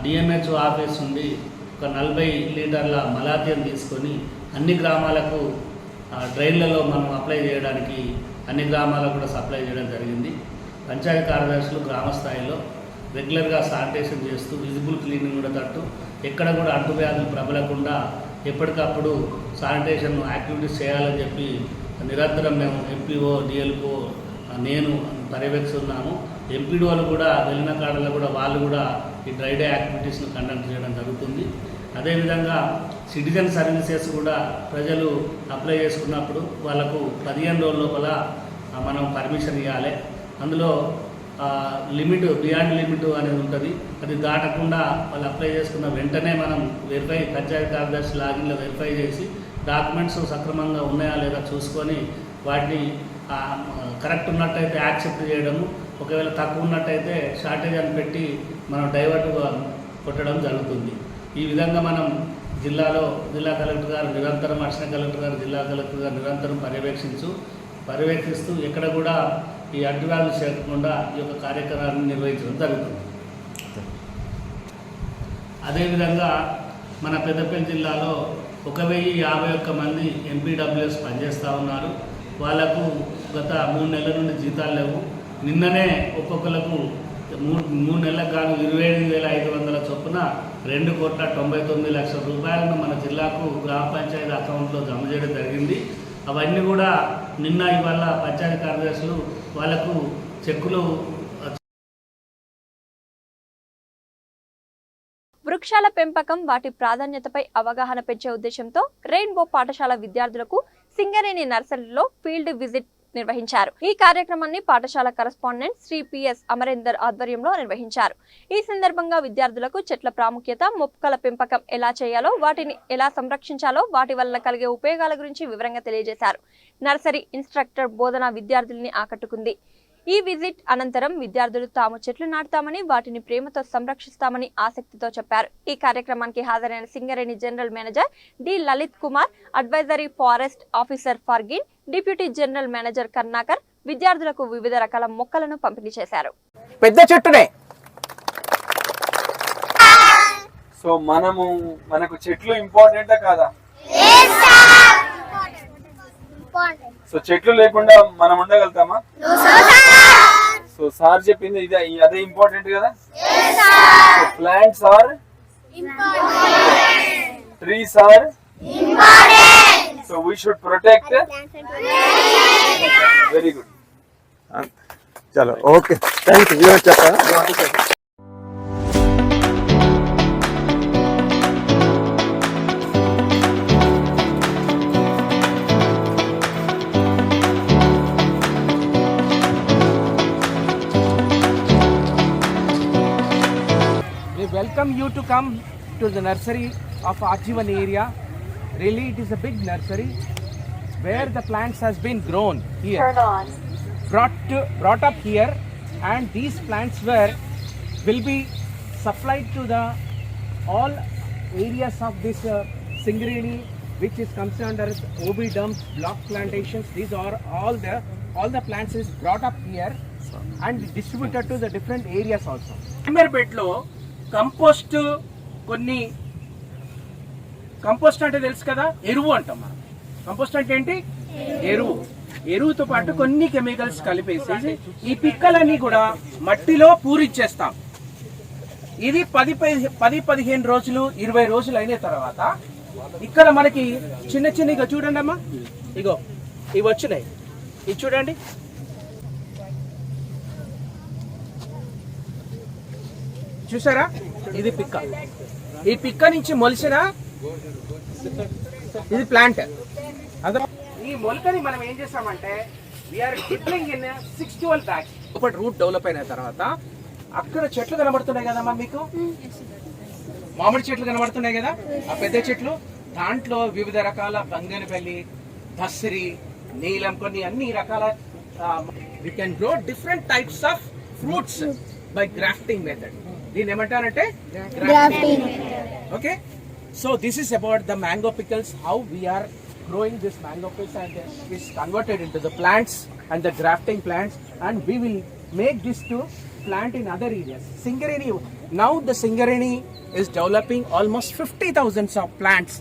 డిఎంహెచ్ఓ ఆఫీస్ నుండి ఒక 40 లీటర్ల మలాథియన్ తీసుకొని అన్ని గ్రామాలకు డ్రైన్లలో మనం అప్లై చేయడానికి అన్ని గ్రామాలకు కూడా సప్లై చేయడం జరిగింది. పంచాయతీ కార్యదర్శులు గ్రామ స్థాయిలో రెగ్యులర్గా శానిటేషన్ చేస్తూ విజిబుల్ క్లీనింగ్ కూడా తట్టు ఎక్కడ కూడా అంటువ్యాధులు ప్రబలకుండా ఎప్పటికప్పుడు శానిటేషన్ యాక్టివిటీస్ చేయాలని చెప్పి నిరంతరం మేము ఎంపీఓ, డిఎల్ఓ, నేను పర్యవేక్షిస్తున్నాము. ఎంపీడీఓలు కూడా వెళ్ళిన కాడలో కూడా వాళ్ళు కూడా ఈ డ్రై డే యాక్టివిటీస్ను కండక్ట్ చేయడం జరుగుతుంది. అదేవిధంగా సిటిజన్ సర్వీసెస్ కూడా ప్రజలు అప్లై చేసుకున్నప్పుడు వాళ్ళకు 15 రోజుల లోపల మనం పర్మిషన్ ఇవ్వాలి. అందులో లిమిట్, బియాండ్ లిమిట్ అనేది ఉంటుంది. అది దాటకుండా వాళ్ళు అప్లై చేసుకున్న వెంటనే మనం పంచాయతీ కార్యదర్శి లాగిన్లో వెరిఫై చేసి డాక్యుమెంట్స్ సక్రమంగా ఉన్నాయా లేదా చూసుకొని వాటిని కరెక్ట్ ఉన్నట్టయితే యాక్సెప్ట్ చేయడము, ఒకవేళ తక్కువ ఉన్నట్టయితే షార్టేజ్ అని పెట్టి మనం డైవర్ట్గా కొట్టడం జరుగుతుంది. ఈ విధంగా మనం జిల్లా కలెక్టర్ గారు నిరంతరం, అడిషనల్ కలెక్టర్ గారు, జిల్లా కలెక్టర్ గారు నిరంతరం పర్యవేక్షిస్తూ ఎక్కడ కూడా ఈ అడ్డువ్యాధులు చేరకుండా ఈ యొక్క కార్యక్రమాన్ని నిర్వహించడం జరుగుతుంది. అదేవిధంగా మన పెద్దపల్లి జిల్లాలో 1051 మంది ఎంపీడబ్ల్యూఎస్ పనిచేస్తూ ఉన్నారు. వాళ్లకు గత 3 నెలల నుండి జీతాలు లేవు. నిన్ననే ఒక్కొక్కరికి 3 నెలలకు గాను 27,500 చొప్పున 2,99,00,000 రూపాయలను మన జిల్లాకు గ్రామ పంచాయతీ అకౌంట్లో జమ చేయడం జరిగింది. అవన్నీ కూడా నిన్న ఇవాళ పంచాయతీ కార్యదర్శులు వాళ్లకు చెక్కులు. వృక్షాల పెంపకం, వాటి ప్రాధాన్యతపై అవగాహన పెంచే ఉద్దేశంతో రెయిన్బో పాఠశాల విద్యార్థులకు సింగరేణి నర్సరీలో ఫీల్డ్ విజిట్ నిర్వహించారు. ఈ కార్యక్రమాన్ని పాఠశాల కరెస్పాండెంట్ శ్రీ పిఎస్ అమరేందర్ ఆధ్వర్యంలో నిర్వహించారు. ఈ సందర్భంగా విద్యార్థులకు చెట్ల ప్రాముఖ్యత, మొక్కల పెంపకం ఎలా చేయాలో, వాటిని ఎలా సంరక్షించాలో, వాటి వల్ల కలిగే ఉపయోగాల గురించి వివరంగా తెలియజేశారు. నర్సరీ ఇన్స్ట్రక్టర్ బోధన విద్యార్థుల్ని ఆకట్టుకుంది. ఈ విజిట్ అనంతరం విద్యార్థులు తాము చెట్లు నాటుతామని వాటిని ప్రేమతో సంరక్షిస్తామని ఆసక్తితో చెప్పారు. ఈ కార్యక్రమానికి హాజరైన Singareni general manager D Lalith Kumar, advisory forest officer ఫర్గిన్, డిప్యూటీ జనరల్ మేనేజర్ కర్ణాకర్ విద్యార్థులకు వివిధ రకాల మొక్కలను పంపిణీ చేశారు. పెద్ద చెట్టునే. సో మనకు చెట్లు ఇంపార్టెంటా కాదా? సో చెట్లు లేకుండా మనం ఉండగలుగుతామా? సో సార్ చెప్పింది అదే ఇంపార్టెంట్ కదా. So plants are trees are so we should protect. Very good. చలో ఓకే, థ్యాంక్ యూ. చెప్పారా? Welcome you to come to the nursery of Ajivan area. Really, it is a big nursery where the plants has been grown here, brought up here, and these plants will be supplied to the all areas of this Singareni, which is comes under OB dumps, block plantations. These are all the plants is brought up here and distributed to the different areas also. Timberbed lo compost compost అంటే తెలుసు కదా, ఎరువు అంటాం మనం. కంపోస్ట్ అంటే ఏంటి? ఎరువుతో పాటు కొన్ని కెమికల్స్ కలిపేసి ఈ పిక్కలన్నీ కూడా మట్టిలో పూరిచ్చేస్తాం. ఇది 10-15 రోజులు 20 రోజులు అయిన తర్వాత ఇక్కడ మనకి చిన్నగా చూడండి అమ్మా, ఇగో ఇవి వచ్చినాయి. ఇది చూడండి, చూసారా? ఇది పిక్క. ఈ పిక్క నుంచి మొలిసిన ఇది ప్లాంట్. ఈ మొలకని మనం ఏం చేస్తామంటే వీఆర్ గిట్లింగ్ ఇన్ 6-12 బ్యాగ్స్. ఒకటి రూట్ డెవలప్ అయిన తర్వాత అక్కడ చెట్లు కనబడుతున్నాయి కదమ్మా మీకు, మామిడి చెట్లు కనబడుతున్నాయి కదా, ఆ పెద్ద చెట్లు. దాంట్లో వివిధ రకాల బంగనపల్లి, బస్రి, నీలం, కొన్ని అన్ని రకాల we can grow different types of fruits by grafting method. దీన్ని ఏమంటారంటే grafting. Okay, so this is about the mango pickles, how we are growing this mango pickles and is converted into the plants and the grafting plants, and we will make this to plant in other areas. Singareni, now the Singareni is developing almost 50,000 of plants.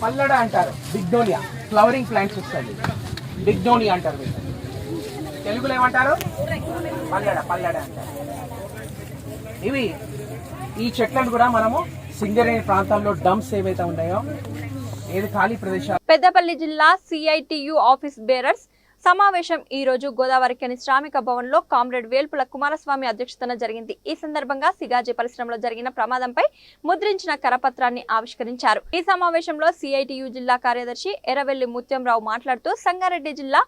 పల్లడ అంటారు, బిగ్నోనియా ఫ్లవరింగ్ ప్లాంట్స్ వస్తుంది, బిగ్నోనియా అంటారు. తెలుగులో ఏమంటారు? పల్లడ అంటారు. ఇవి ఈ చెట్లను కూడా మనము సింగరేణి ప్రాంతాల్లో డంప్స్ ఏవైతే ఉన్నాయో, ఏది ఖాళీ ప్రదేశాలు. పెద్దపల్లి జిల్లా CITU ఆఫీస్ బేరర్స్ సమావేశం ఈ రోజు గోదావరిఖని శ్రామిక భవన్ లో కామ్రేడ్ వేల్పుల కుమారస్వామి అధ్యక్షతన జరిగింది. ఈ సందర్భంగా సిగాజీ పరిశ్రమలో జరిగిన ప్రమాదంపై ముద్రించిన కరపత్రాన్ని ఆవిష్కరించారు. ఈ సమావేశంలో CITU జిల్లా కార్యదర్శి ఎర్రవెల్లి ముత్యంరావు మాట్లాడుతూ సంగారెడ్డి జిల్లా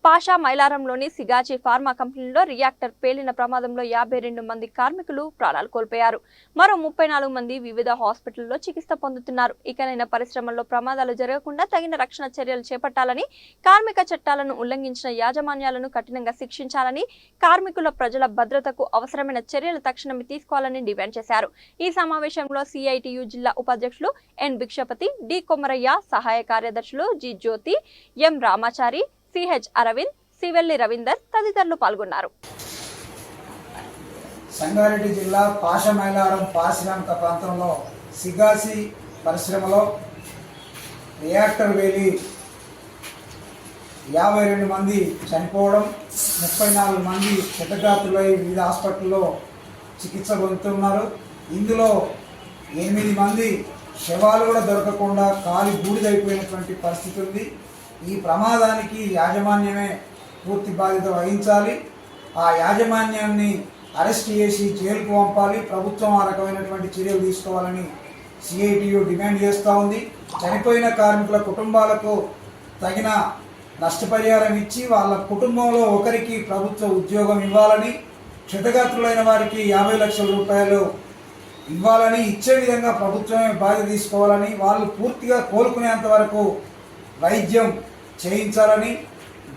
పాషా మైలారంలోని సిగాచి ఫార్మా కంపెనీలో రియాక్టర్ పేలిన ప్రమాదంలో 52 మంది కార్మికులు ప్రాణాలు కోల్పోయారు. మరో 34 మంది వివిధ హాస్పిటల్లో చికిత్స పొందుతున్నారు. ఇకనైనా పరిశ్రమల్లో ప్రమాదాలు జరగకుండా తగిన రక్షణ చర్యలు చేపట్టాలని, కార్మిక చట్టాలను ఉల్లంఘించిన యాజమాన్యాలను కఠినంగా శిక్షించాలని, కార్మికుల ప్రజల భద్రతకు అవసరమైన చర్యలు తక్షణమే తీసుకోవాలని డిమాండ్ చేశారు. ఈ సమావేశంలో CITU జిల్లా ఉపాధ్యక్షులు N భిక్షపతి, D కొమరయ్య, సహాయ కార్యదర్శులు G జ్యోతి, M రామాచారి, CH అరవింద్, సివెల్లి రవీందర్ తదితరులు పాల్గొన్నారు. సంగారెడ్డి జిల్లా పాషమైలారం పారిశ్రామిక ప్రాంతంలో సిగాసి పరిశ్రమలో రియాక్టర్ వేలి 52 మంది చనిపోవడం, 34 మంది క్షతగాత్రులై వివిధ హాస్పిటల్లో చికిత్స పొందుతున్నారు. ఇందులో 8 మంది శవాలు కూడా దొరకకుండా కాలి బూడిదైపోయినటువంటి పరిస్థితి ఉంది. ఈ ప్రమాదానికి యాజమాన్యమే పూర్తి బాధ్యత వహించాలి. ఆ యాజమాన్యాన్ని అరెస్ట్ చేసి జైలుకు పంపాలి. ప్రభుత్వం ఆ రకమైనటువంటి చర్యలు తీసుకోవాలని CITU డిమాండ్ చేస్తూ ఉంది. చనిపోయిన కార్మికుల కుటుంబాలకు తగిన నష్టపరిహారం ఇచ్చి వాళ్ళ కుటుంబంలో ఒకరికి ప్రభుత్వ ఉద్యోగం ఇవ్వాలని, క్షతగాత్రులైన వారికి 50 లక్షల రూపాయలు ఇవ్వాలని, ఇచ్చే విధంగా ప్రభుత్వమే బాధ్యత తీసుకోవాలని, వాళ్ళు పూర్తిగా కోలుకునేంత వరకు వైద్యం చేయించాలని,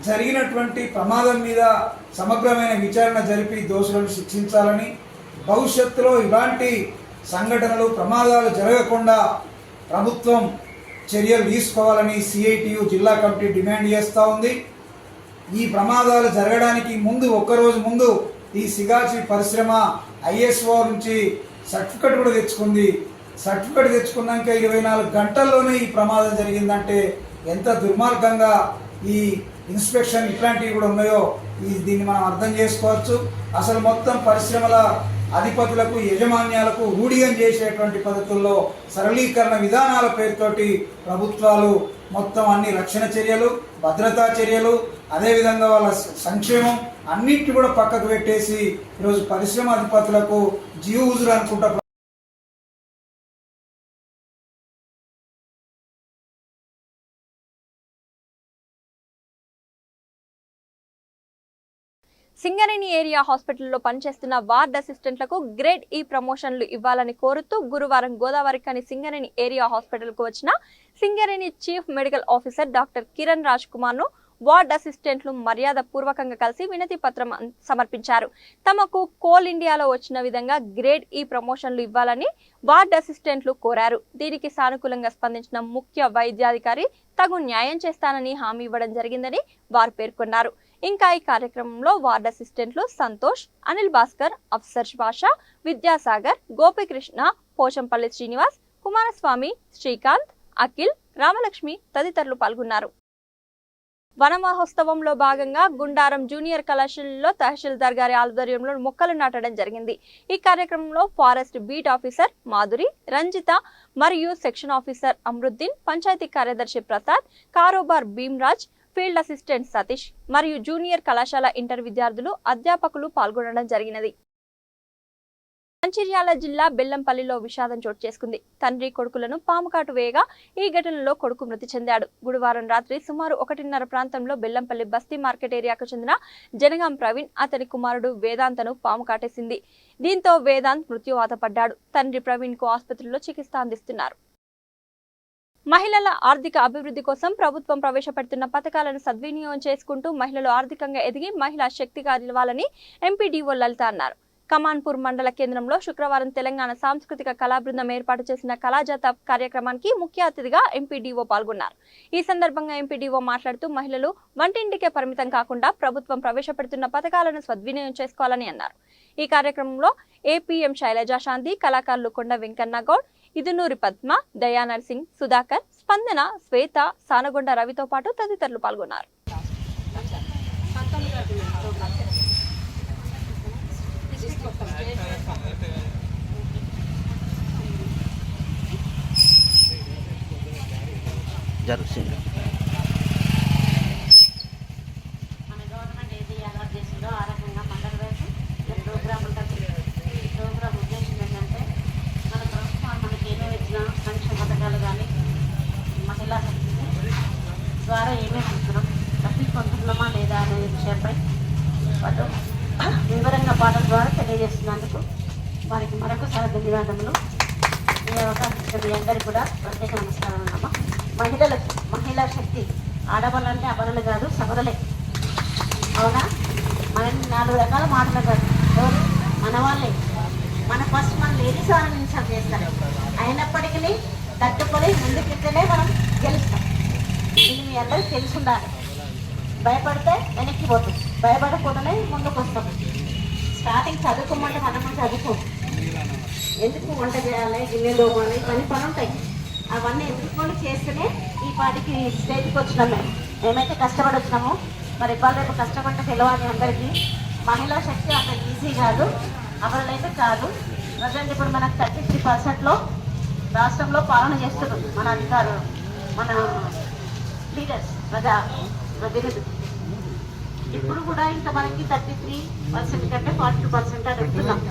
జరిగినటువంటి ప్రమాదం మీద సమగ్రమైన విచారణ జరిపి దోషులను శిక్షించాలని, భవిష్యత్తులో ఇలాంటి సంఘటనలు ప్రమాదాలు జరగకుండా ప్రభుత్వం చర్యలు తీసుకోవాలని సిఐటియు జిల్లా కమిటీ డిమాండ్ చేస్తూ ఉంది. ఈ ప్రమాదాలు జరగడానికి ముందు ఒక్కరోజు ముందు ఈ సిగాచి పరిశ్రమ ISO నుంచి సర్టిఫికెట్ కూడా తెచ్చుకుంది. సర్టిఫికెట్ తెచ్చుకున్నాక 24 గంటల్లోనే ఈ ప్రమాదం జరిగిందంటే ఎంత దుర్మార్గంగా ఈ ఇన్స్పెక్షన్ ఇట్లాంటివి కూడా ఉన్నాయో దీన్ని మనం అర్థం చేసుకోవచ్చు. అసలు మొత్తం పరిశ్రమల అధిపతులకు యజమాన్యాలకు ఊడిగం చేసేటువంటి పద్ధతుల్లో సరళీకరణ విధానాల పేరుతోటి ప్రభుత్వాలు మొత్తం అన్ని రక్షణ చర్యలు, భద్రతా చర్యలు, అదేవిధంగా వాళ్ళ సంక్షేమం అన్నింటినీ కూడా పక్కకు పెట్టేసి ఈరోజు పరిశ్రమ అధిపతులకు జీవూజులు అనుకుంటా. సింగరేణి ఏరియా హాస్పిటల్లో పనిచేస్తున్న వార్డ్ అసిస్టెంట్లకు గ్రేడ్ ఈ ప్రమోషన్లు ఇవ్వాలని కోరుతూ గురువారం గోదావరిఖని సింగరేణి ఏరియా హాస్పిటల్కు వచ్చిన Singareni chief medical officer doctor Kiran Raj Kumar ను వార్డ్ అసిస్టెంట్లు మర్యాద పూర్వకంగా కలిసి వినతి పత్రం సమర్పించారు. తమకు కోల్ ఇండియాలో వచ్చిన విధంగా గ్రేడ్ ఈ ప్రమోషన్లు ఇవ్వాలని వార్డ్ అసిస్టెంట్లు కోరారు. దీనికి సానుకూలంగా స్పందించిన ముఖ్య వైద్యాధికారి తగు న్యాయం చేస్తానని హామీ ఇవ్వడం జరిగిందని వారు పేర్కొన్నారు. ఇంకా ఈ కార్యక్రమంలో వార్డ్ అసిస్టెంట్లు సంతోష్, అనిల్ భాస్కర్, అఫ్సర్ బాషా, విద్యాసాగర్, గోపికృష్ణ, పోచంపల్లి శ్రీనివాస్, కుమారస్వామి, శ్రీకాంత్, అఖిల్, రామలక్ష్మి తదితరులు పాల్గొన్నారు. వనమహోత్సవంలో భాగంగా గుండారం జూనియర్ కళాశాలలో తహసీల్దార్ గారి ఆధ్వర్యంలో మొక్కలు నాటడం జరిగింది. ఈ కార్యక్రమంలో ఫారెస్ట్ బీట్ ఆఫీసర్ మాధురి, రంజిత మరియు సెక్షన్ ఆఫీసర్ అమృద్దీన్, పంచాయతీ కార్యదర్శి ప్రసాద్, కారోబార్ భీమ్రాజ్, ఫీల్డ్ అసిస్టెంట్ సతీష్ మరియు జూనియర్ కళాశాల ఇంటర్ విద్యార్థులు, అధ్యాపకులు పాల్గొనడం జరిగినది. మంచిర్యాల జిల్లా బెల్లంపల్లిలో విషాదం చోటు చేసుకుంది. తండ్రి కొడుకులను పాము కాటు వేయగా ఈ ఘటనలో కొడుకు మృతి చెందాడు. గురువారం రాత్రి సుమారు 1:30 ప్రాంతంలో బెల్లంపల్లి బస్తీ మార్కెట్ ఏరియాకు చెందిన జనగాం ప్రవీణ్, అతని కుమారుడు వేదాంతను పాము కాటేసింది. దీంతో వేదాంత్ మృత్యువాత పడ్డాడు. తండ్రి ప్రవీణ్ కు ఆసుపత్రిలో చికిత్స అందిస్తున్నారు. మహిళల ఆర్థిక అభివృద్ధి కోసం ప్రభుత్వం ప్రవేశపెడుతున్న పథకాలను సద్వినియోగం చేసుకుంటూ మహిళలు ఆర్థికంగా ఎదిగి మహిళా శక్తిగా నిలవాలని ఎంపీడీఓ లలిత అన్నారు. కమాన్పూర్ మండల కేంద్రంలో శుక్రవారం తెలంగాణ సాంస్కృతిక కళా బృందం ఏర్పాటు చేసిన కళాజాత కార్యక్రమానికి ముఖ్య అతిథిగా ఎంపీడీఓ పాల్గొన్నారు. ఈ సందర్భంగా ఎంపీడీఓ మాట్లాడుతూ మహిళలు వంటింటికే పరిమితం కాకుండా ప్రభుత్వం ప్రవేశపెడుతున్న పథకాలను సద్వినియోగం చేసుకోవాలని అన్నారు. ఈ కార్యక్రమంలో ఏపీఎం శైలజా శాంతి, కళాకారులు కొండ వెంకన్న గౌడ్, ఇదునూరి పద్మ, దయానర్సింగ్, సుధాకర్, స్పందన, శ్వేత, సానగొండ రవితో పాటు తదితరులు పాల్గొన్నారు. జరుగుతుంది. మన గవర్నమెంట్ ఏది అలర్ట్ చేసిందో ఆ రకంగా మండల వైపు ప్రోగ్రామ్ ఉంటుంది. ఈ ప్రోగ్రామ్ ఉద్దేశం ఏంటంటే మన ప్రభుత్వం మనకి ఏమేమి ఇచ్చిన సంక్షేమ పథకాలు కానీ మహిళా శక్తి ద్వారా ఏమేమి ఇస్తున్నాం, లబ్ధి పొందుతున్నామా లేదా అనే విషయంపై వాళ్ళు వివరంగా పాటల ద్వారా తెలియజేస్తున్నందుకు వారికి మరొకసారి ధన్యవాదములు. ఈ అవకాశం ఇచ్చిన మీ అందరికీ కూడా ప్రత్యేక నమస్కారం అమ్మా. మహిళా శక్తి ఆడవాళ్ళంటే అబలలు కాదు, సబలలే. అవునా? మన 4 రకాల మాటలు కాదు, ఎవరు మన వాళ్ళే. ఫస్ట్ మన లేడీస్ వాళ్ళని ఇన్సల్ట్ చేస్తారు, అయినప్పటికీ తట్టుకొని ముందుకెళ్తేనే మనం గెలుస్తాం. ఇది మీ అందరికీ తెలిసి ఉండాలి. భయపడితే వెనక్కి పోతాం, భయపడకపోతేనే ముందుకు వస్తాం. స్టార్టింగ్ చదువుకోమంటే మనం చదువుకోం. ఎందుకు వంట చేయాలి, గిన్నెలు తోమాలి, పని ఉంటాయి. అవన్నీ ఎందుకు చేస్తేనే ఈ పాటికి స్టేజ్కి వచ్చినాం. మేమైతే కష్టపడి వచ్చినాము. మరి ఇవాళ రేపు కష్టపడ్డ తెలవాలి అందరికీ. మహిళా శక్తి అంత ఈజీ కాదు, అవలైతే కాదు. ప్రజెంట్ ఇప్పుడు మనకు 33% రాష్ట్రంలో పాలన చేస్తున్నారు మన అధికారులు, మన లీడర్స్, ప్రజాప్రతినిధులు. ఇప్పుడు కూడా ఇంకా మనకి 33% కంటే 42% అని చెప్తున్నాం.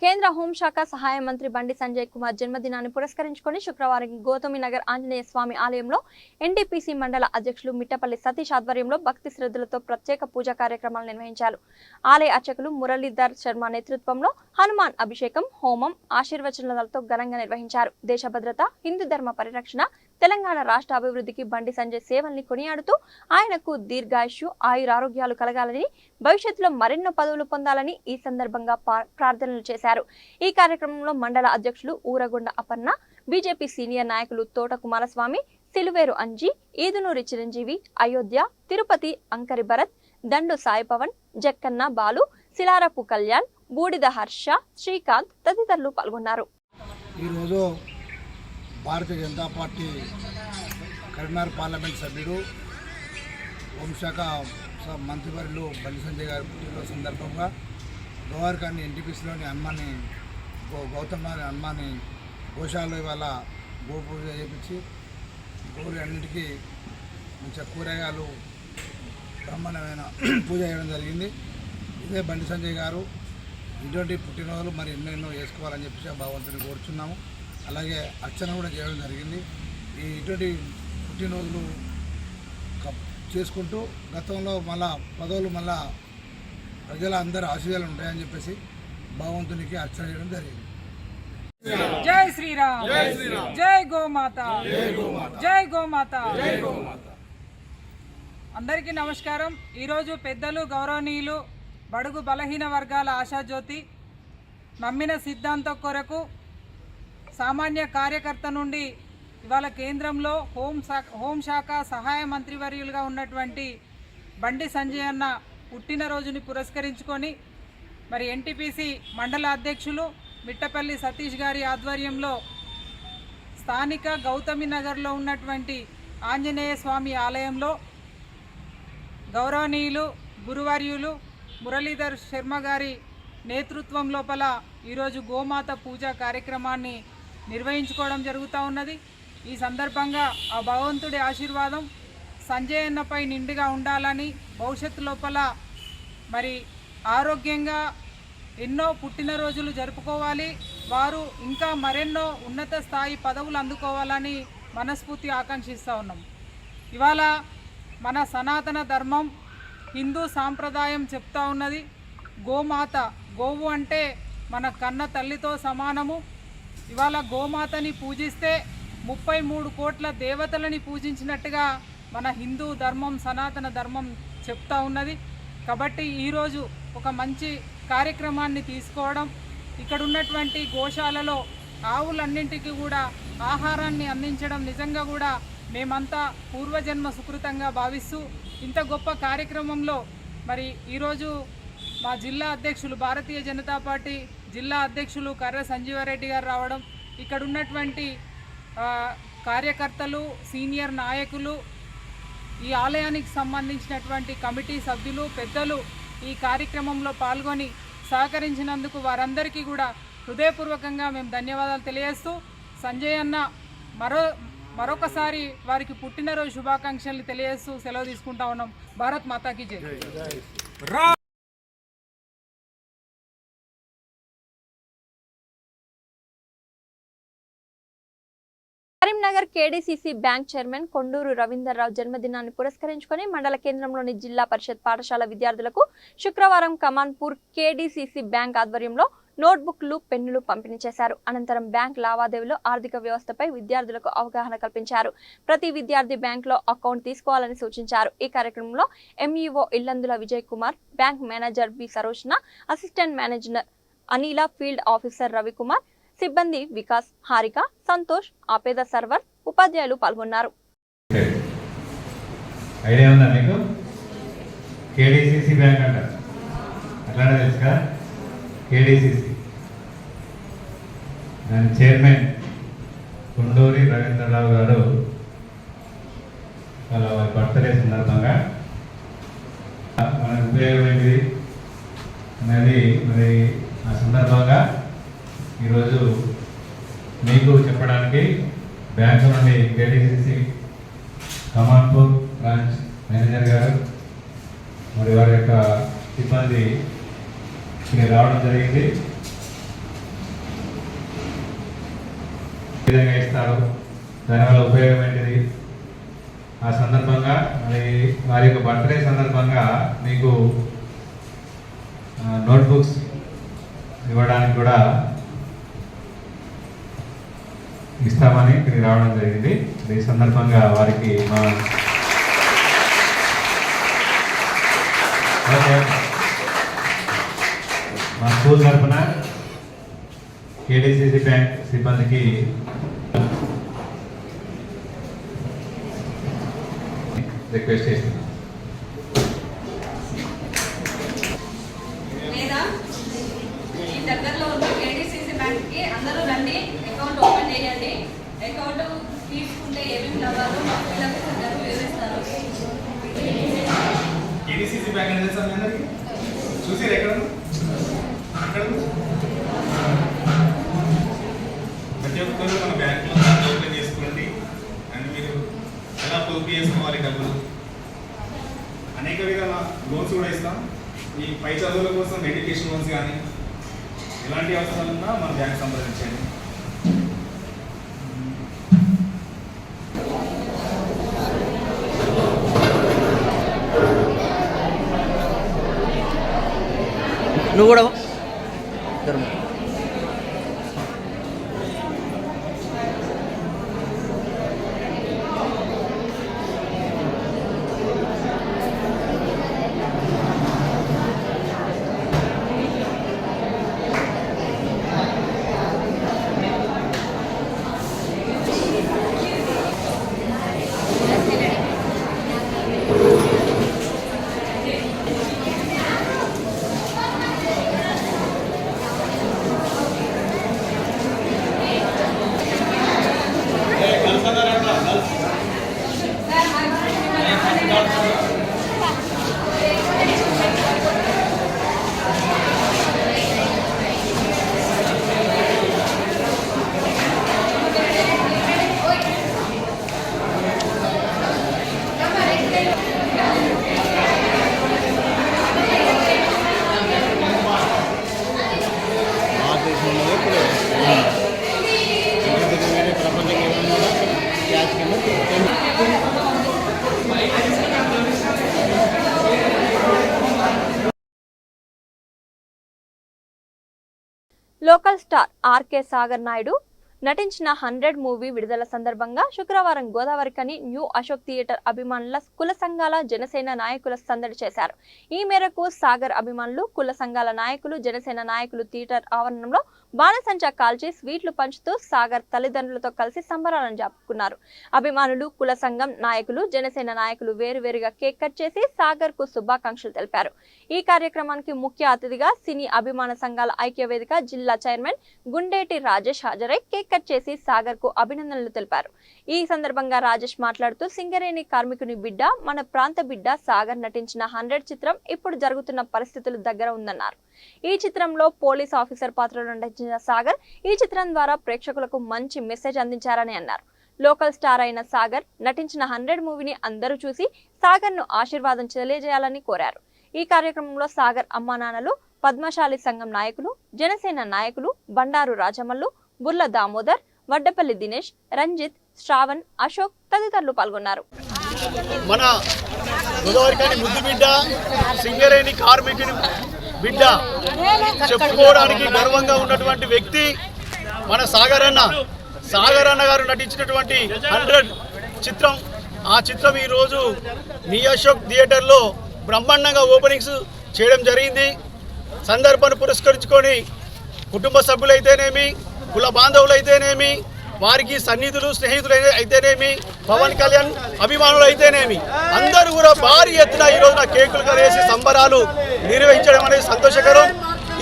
కేంద్ర హోంశాఖ సహాయ మంత్రి బండి సంజయ్ కుమార్ జన్మదినాన్ని పురస్కరించుకొని శుక్రవారం గౌతమి నగర్ ఆంజనేయ స్వామి ఆలయంలో ఎన్టీపీసీ మండల అధ్యక్షులు మిట్టపల్లి సతీష్ ఆధ్వర్యంలో భక్తి శ్రద్ధలతో ప్రత్యేక పూజా కార్యక్రమాలు నిర్వహించారు. ఆలయ అర్చకులు మురళీధర్ శర్మ నేతృత్వంలో హనుమాన్ అభిషేకం, హోమం, ఆశీర్వచనాలతో ఘనంగా నిర్వహించారు. దేశ భద్రత, హిందూ ధర్మ పరిరక్షణ, తెలంగాణ రాష్ట్ర అభివృద్ధికి బండి సంజయ్ సేవల్ని కొనియాడుతూ ఆయనకు దీర్ఘాయుష్యు, ఆయురారోగ్యాలు కలగాలని, భవిష్యత్తులో మరెన్నో పదవులు పొందాలని ఈ సందర్భంగా ప్రార్థనలు చేశారు. ఈ కార్యక్రమంలో మండల అధ్యక్షులు ఊరగొండ అపర్ణ, బీజేపీ సీనియర్ నాయకులు తోట కుమారస్వామి, సిలువేరు అంజీ, ఈదునూరి చిరంజీవి, అయోధ్య, తిరుపతి అంకరి భరత్, దండు సాయి పవన్, జక్కన్న బాలు, శిలారపు కళ్యాణ్, బూడిద హర్ష, శ్రీకాంత్ తదితరులు పాల్గొన్నారు. ఈరోజు భారతీయ జనతా పార్టీ కరీంనగర్ పార్లమెంట్ సభ్యుడు హోంశాఖ మంత్రివర్యులు బండి సంజయ్ గారి పుట్టినరోజు సందర్భంగా గోవారికాన్ని ఎన్టీపీసీలోని హనుమాన్ని గౌతమ్ హనుమాన్ని గోశాలలో ఇవాళ గో పూజ చేయించి గోవులు అన్నింటికీ మంచిగా కూరగాయలు బ్రహ్మాండమైన పూజ చేయడం జరిగింది. ఇదే బండి సంజయ్ గారు ఇటువంటి పుట్టినరోజులు మరి ఎన్నెన్నో చేసుకోవాలని చెప్పి భగవంతుని కోరుచున్నాము. అలాగే అర్చన కూడా చేయడం జరిగింది. ఇటువంటి పుట్టినరోజులు చేసుకుంటూ గతంలో మళ్ళా పదవులు మళ్ళా ప్రజల అందరూ ఆశీర్వాదాలు ఉంటాయని చెప్పేసి భగవంతునికి అర్చన చేయడం జరిగింది. జై శ్రీరామ్, జై గోమాత, జై గోమాత. అందరికీ నమస్కారం. ఈరోజు పెద్దలు, గౌరవనీయులు, బడుగు బలహీన వర్గాల ఆశాజ్యోతి, నమ్మిన సిద్ధాంతం కొరకు సామాన్య కార్యకర్త నుండి ఇవాళ కేంద్రంలో హోంశాఖ సహాయ మంత్రివర్యులుగా ఉన్నటువంటి బండి సంజయ్ అన్న పుట్టినరోజుని పురస్కరించుకొని మరి ఎన్టీపీసీ మండల అధ్యక్షులు మిట్టపల్లి సతీష్ గారి ఆధ్వర్యంలో స్థానిక గౌతమి నగర్లో ఉన్నటువంటి ఆంజనేయ స్వామి ఆలయంలో గౌరవనీయులు గురువర్యులు మురళీధర్ శర్మ గారి నేతృత్వం లోపల ఈరోజు గోమాత పూజా కార్యక్రమాన్ని నిర్వహించుకోవడం జరుగుతూ ఉన్నది. ఈ సందర్భంగా ఆ భగవంతుడి ఆశీర్వాదం సంజయ్ అన్నపై నిండుగా ఉండాలని, భవిష్యత్తు లోపల మరి ఆరోగ్యంగా ఎన్నో పుట్టినరోజులు జరుపుకోవాలి, వారు ఇంకా మరెన్నో ఉన్నత స్థాయి పదవులు అందుకోవాలని మనస్ఫూర్తి ఆకాంక్షిస్తూ ఉన్నాం. ఇవాళ మన సనాతన ధర్మం, హిందూ సాంప్రదాయం చెప్తా ఉన్నది, గోమాత, గోవు అంటే మన కన్న తల్లితో సమానము. ఇవాళ గోమాతని పూజిస్తే 33 కోట్ల దేవతలని పూజించినట్టుగా మన హిందూ ధర్మం, సనాతన ధర్మం చెప్తా ఉన్నది. కాబట్టి ఈరోజు ఒక మంచి కార్యక్రమాన్ని తీసుకోవడం, ఇక్కడ ఉన్నటువంటి గోశాలలో ఆవులన్నింటికి కూడా ఆహారాన్ని అందించడం నిజంగా కూడా మేమంతా పూర్వజన్మ సుకృతంగా భావిస్తూ ఇంత గొప్ప కార్యక్రమంలో మరి ఈరోజు మా జిల్లా అధ్యక్షులు, భారతీయ జనతా పార్టీ జిల్లా అధ్యక్షులు కర్ర సంజీవారెడ్డి గారు రావడం, ఇక్కడ ఉన్నటువంటి కార్యకర్తలు, సీనియర్ నాయకులు, ఈ ఆలయానికి సంబంధించినటువంటి కమిటీ సభ్యులు, పెద్దలు ఈ కార్యక్రమంలో పాల్గొని సహకరించినందుకు వారందరికీ కూడా హృదయపూర్వకంగా మేము ధన్యవాదాలు తెలియజేస్తూ సంజయ్ అన్న మరొకసారి వారికి పుట్టినరోజు శుభాకాంక్షలు తెలియజేస్తూ సెలవు తీసుకుంటా ఉన్నాం. భారత్ మాతాకి జై. Karimnagar KDCC bank chairman Konduru Ravinder Rao జన్మదినాన్ని పురస్కరించుకొని మండల కేంద్రంలోని జిల్లా పరిషత్ పాఠశాల విద్యార్థులకు శుక్రవారం కమాన్పూర్ కేడీసీసీ బ్యాంక్ ఆధ్వర్యంలో నోట్బుక్లు, పెన్నులు పంపిణీ చేశారు. అనంతరం బ్యాంక్ లావాదేవీలో ఆర్థిక వ్యవస్థపై విద్యార్థులకు అవగాహన కల్పించారు. ప్రతి విద్యార్థి బ్యాంకులో అకౌంట్ తీసుకోవాలని సూచించారు. ఈ కార్యక్రమంలో MEO Illandula Vijay Kumar, bank manager B Sarojana, assistant manager Anila, field officer Ravikumar, సిబ్బంది వికాస్, హారిక, సంతోష్, ఆపేద సర్వర్, ఉపాధ్యాయులు పాల్గొన్నారు. ఐడియా ఉందా మీకు? కేడీసీసీ బ్యాంక్ అంట, అట్లానే తెలుసుగా? కేడీసీసీ దాని చైర్మన్ కొండూరి రవీంద్రరావు గారు వాళ్ళ వారి బర్త్డే సందర్భంగా మనకు ఉపయోగం ఏంటిది అనేది మరి ఆ సందర్భంగా ఈరోజు మీకు చెప్పడానికి బ్యాంకు నుండి కేడీసీసీ కమాన్పూర్ బ్రాంచ్ మేనేజర్ గారు మరి వారి యొక్క సిబ్బంది రావడం జరిగింది. విధంగా ఇస్తారు, దానివల్ల ఉపయోగం ఏంటిది, ఆ సందర్భంగా మరి వారి యొక్క బర్త్డే సందర్భంగా మీకు నోట్బుక్స్ ఇవ్వడానికి కూడా ఇస్తామని ఇక్కడికి రావడం జరిగింది. ఈ సందర్భంగా వారికి మా స్కూల్ తరఫున కేడీసీసీ బ్యాంక్ సిబ్బందికి రిక్వెస్ట్ చేస్తున్నాం. లేదా ఈ దగ్గరలో ఉన్న కేడీసీసీ బ్యాంక్కి అందరూ రండి, అకౌంట్ ఓపెన్ చేయండి. అకౌంట్ తీసుకుంటే ఏమేమి లాభాలు మా పిల్లలకు అందరూ వివరిస్తారు. కేడీసీసీ బ్యాంక్ అనేది సార్ మీ అందరికీ చూసి ఎక్కడ ప్రతి ఒక్కరు మన బ్యాంకులో ఓపెన్ చేసుకోండి. అండ్ మీరు ఎలా పొదుపు చేసుకోవాలి డబ్బులు, అనేక విధాల లోన్స్ కూడా ఇస్తాం. మీ పై చదువుల కోసం ఎడ్యుకేషన్ లోన్స్ కానీ ఎలాంటి అవసరాలు ఉన్నా మన బ్యాంక్ సంప్రదించండి. నువ్వు కూడా local star RK Sagar Naidu నటించిన 100 మూవీ విడుదల సందర్భంగా శుక్రవారం గోదావరికని న్యూ అశోక్ థియేటర్ అభిమానుల కుల సంఘాల జనసేన నాయకుల సందడి చేశారు. ఈ మేరకు సాగర్ అభిమానులు, కుల సంఘాల నాయకులు, జనసేన నాయకులు థియేటర్ ఆవరణంలో బాణసంచా కాల్చి స్వీట్లు పంచుతూ సాగర్ తల్లిదండ్రులతో కలిసి సంబరాలను జరుపుకున్నారు. అభిమానులు, కుల సంఘం నాయకులు, జనసేన నాయకులు వేరువేరుగా కేక్ కట్ చేసి సాగర్ కు శుభాకాంక్షలు తెలిపారు. ఈ కార్యక్రమానికి ముఖ్య అతిథిగా సినీ అభిమాన సంఘాల ఐక్యవేదిక జిల్లా చైర్మన్ గుండేటి రాజేష్ హాజరై కేక్ కట్ చేసి సాగర్ కు అభినందనలు తెలిపారు. ఈ సందర్భంగా రాజేష్ మాట్లాడుతూ సింగరేణి కార్మికుని బిడ్డ, మన ప్రాంత బిడ్డ సాగర్ నటించిన 100 చిత్రం ఇప్పుడు జరుగుతున్న పరిస్థితులు దగ్గర ఉందన్నారు. ఈ చిత్రంలో పోలీస్ ఆఫీసర్ పాత్రలో నటించిన సాగర్ ఈ చిత్రం ద్వారా ప్రేక్షకులకు మంచి మెసేజ్ అందించారని అన్నారు. లోకల్ స్టార్ అయిన సాగర్ నటించిన 100 మూవీని అందరూ చూసి సాగర్ ను ఆశీర్వాదం తెలియజేయాలని కోరారు. ఈ కార్యక్రమంలో సాగర్ అమ్మా నాన్నలు, పద్మశాలి సంఘం నాయకులు, జనసేన నాయకులు బండారు రాజమల్లు, బుర్ల దామోదర్, వడ్డపల్లి దినేష్, రంజిత్, శ్రావణ్, అశోక్ తదితరులు పాల్గొన్నారు. మన గోదావరికని ముద్దు బిడ్డ, సింగరేణి కార్మికుని బిడ్డ, చెప్పుకోవడానికి గర్వంగా ఉన్నటువంటి వ్యక్తి మన సాగర్ అన్న గారు నటించినటువంటి 100 చిత్రం. ఆ చిత్రం ఈరోజు నీ అశోక్ థియేటర్లో బ్రహ్మాండంగా ఓపెనింగ్స్ చేయడం జరిగింది. సందర్భాన్ని పురస్కరించుకొని కుటుంబ సభ్యులైతేనేమి, కుల బాంధవులైతేనేమి, వారికి సన్నిధులు, స్నేహితులు అయితేనేమి, పవన్ కళ్యాణ్ అభిమానులు అయితేనేమి, అందరూ కూడా భారీ ఎత్తున ఈ రోజున కేకులు కరేసి సంబరాలు నిర్వహించడం అనేది సంతోషకరం.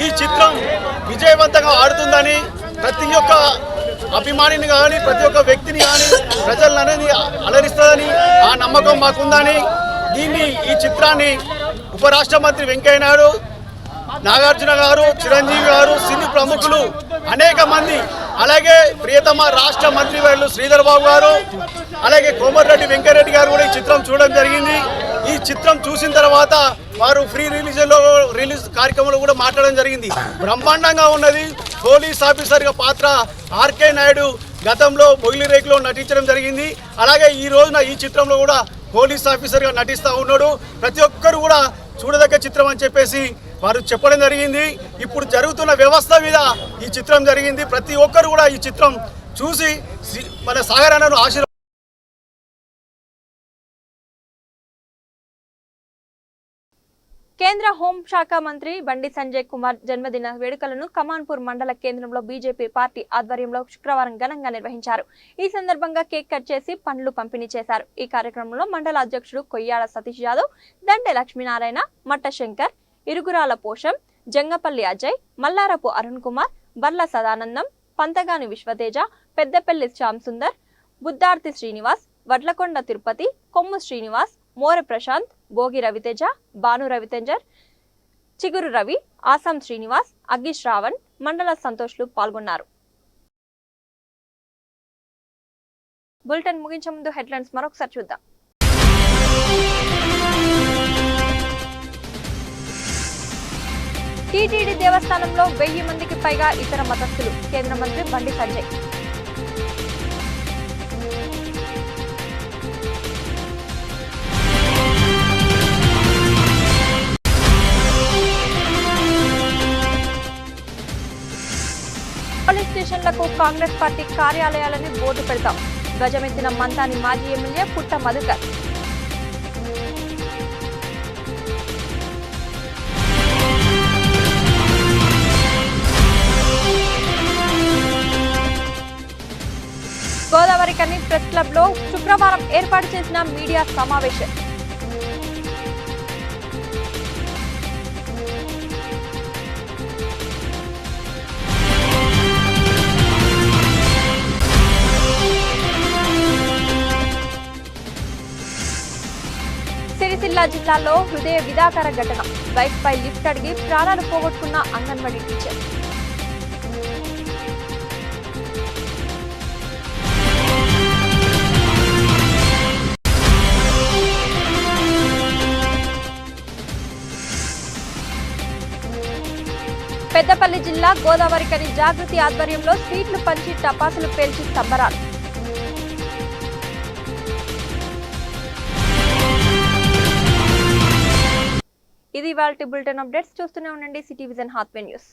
ఈ చిత్రం విజయవంతంగా ఆడుతుందని, ప్రతి ఒక్క అభిమానిని కానీ, ప్రతి ఒక్క వ్యక్తిని కానీ, ప్రజలనేది అలరిస్తుందని ఆ నమ్మకం మాకుందని, ఈ చిత్రాన్ని ఉపరాష్ట్ర మంత్రి వెంకయ్య నాయుడు, నాగార్జున గారు, చిరంజీవి గారు, సినీ ప్రముఖులు అనేక మంది, అలాగే ప్రియతమ రాష్ట్ర మంత్రి వర్యులు శ్రీధర్ బాబు గారు, అలాగే కోమటిరెడ్డి వెంకటరెడ్డి గారు కూడా ఈ చిత్రం చూడడం జరిగింది. ఈ చిత్రం చూసిన తర్వాత వారు ఫ్రీ రిలీజ్ కార్యక్రమంలో కూడా మాట్లాడడం జరిగింది. బ్రహ్మాండంగా ఉన్నది. పోలీస్ ఆఫీసర్గా పాత్ర ఆర్కే నాయుడు గతంలో మొగిలి రేకులో నటించడం జరిగింది. అలాగే ఈ రోజున ఈ చిత్రంలో కూడా పోలీస్ ఆఫీసర్గా నటిస్తూ ఉన్నాడు. ప్రతి ఒక్కరు కూడా చూడదగ్గ చిత్రం అని చెప్పేసి వారు చెప్పడం జరిగింది. ఇప్పుడు జరుగుతున్న వ్యవస్థ మీద ఈ చిత్రం జరిగింది. ప్రతి ఒక్కరు కూడా ఈ చిత్రం చూసి మన సాగర్ అన్నను ఆశీర్వాద. కేంద్ర హోంశాఖ మంత్రి బండి సంజయ్ కుమార్ జన్మదిన వేడుకలను కమాన్పూర్ మండల కేంద్రంలో బీజేపీ పార్టీ ఆధ్వర్యంలో శుక్రవారం ఘనంగా నిర్వహించారు. ఈ సందర్భంగా కేక్ కట్ చేసి పండ్లు పంపిణీ చేశారు. ఈ కార్యక్రమంలో మండల అధ్యక్షుడు కొయ్యాడ సతీష్ యాదవ్, దండె లక్ష్మీనారాయణ, మట్ట శంకర్, ఇరుగురాల పోషం, జంగపల్లి అజయ్, మల్లారపు అరుణ్ కుమార్, బర్ల సదానందం, పంతగాని విశ్వతేజ, పెద్దపల్లి శ్యామ్ సుందర్, బుద్ధార్తి శ్రీనివాస్, వడ్లకొండ తిరుపతి, కొమ్ము శ్రీనివాస్, మోరె ప్రశాంత్, భోగి రవితేజ, భాను రవితేంజర్, చిగురు రవి, ఆసాం శ్రీనివాస్, అగ్గి శ్రావణ్, మండల సంతోష్లు పాల్గొన్నారు. బులెటిన్ ముగించే ముందు హెడ్లైన్స్ మరొకసారి చూద్దాం. టీటీడీ దేవస్థానంలో 1000 మందికి పైగా ఇతర మతస్థులు. కేంద్ర మంత్రి బండి సంజయ్. పోలీస్ స్టేషన్లకు కాంగ్రెస్ పార్టీ కార్యాలయాలని బోర్డు పెడతాం. ధ్వజమెత్తిన మంతాని మాజీ ఎమ్మెల్యే పుట్ట మధుకర్. గోదావరి కని ప్రెస్ క్లబ్ లో శుక్రవారం ఏర్పాటు చేసిన మీడియా సమావేశం. సిరిసిల్ల జిల్లాలో హృదయ విదాకర ఘటన. బైక్ పై లిఫ్ట్ అడిగి ప్రాణాలు పోగొట్టుకున్న అంగన్వాడీ టీచర్. పెద్దపల్లి జిల్లా గోదావరి కని జాగృతి ఆధ్వర్యంలో స్వీట్లు పంచి టపాసులు పేల్చి సంబరాలు. ఇది ఇవాల్టి బులెటిన్ అప్డేట్స్. చూస్తూనే ఉండండి సిటీ విజన్ హాట్ న్యూస్.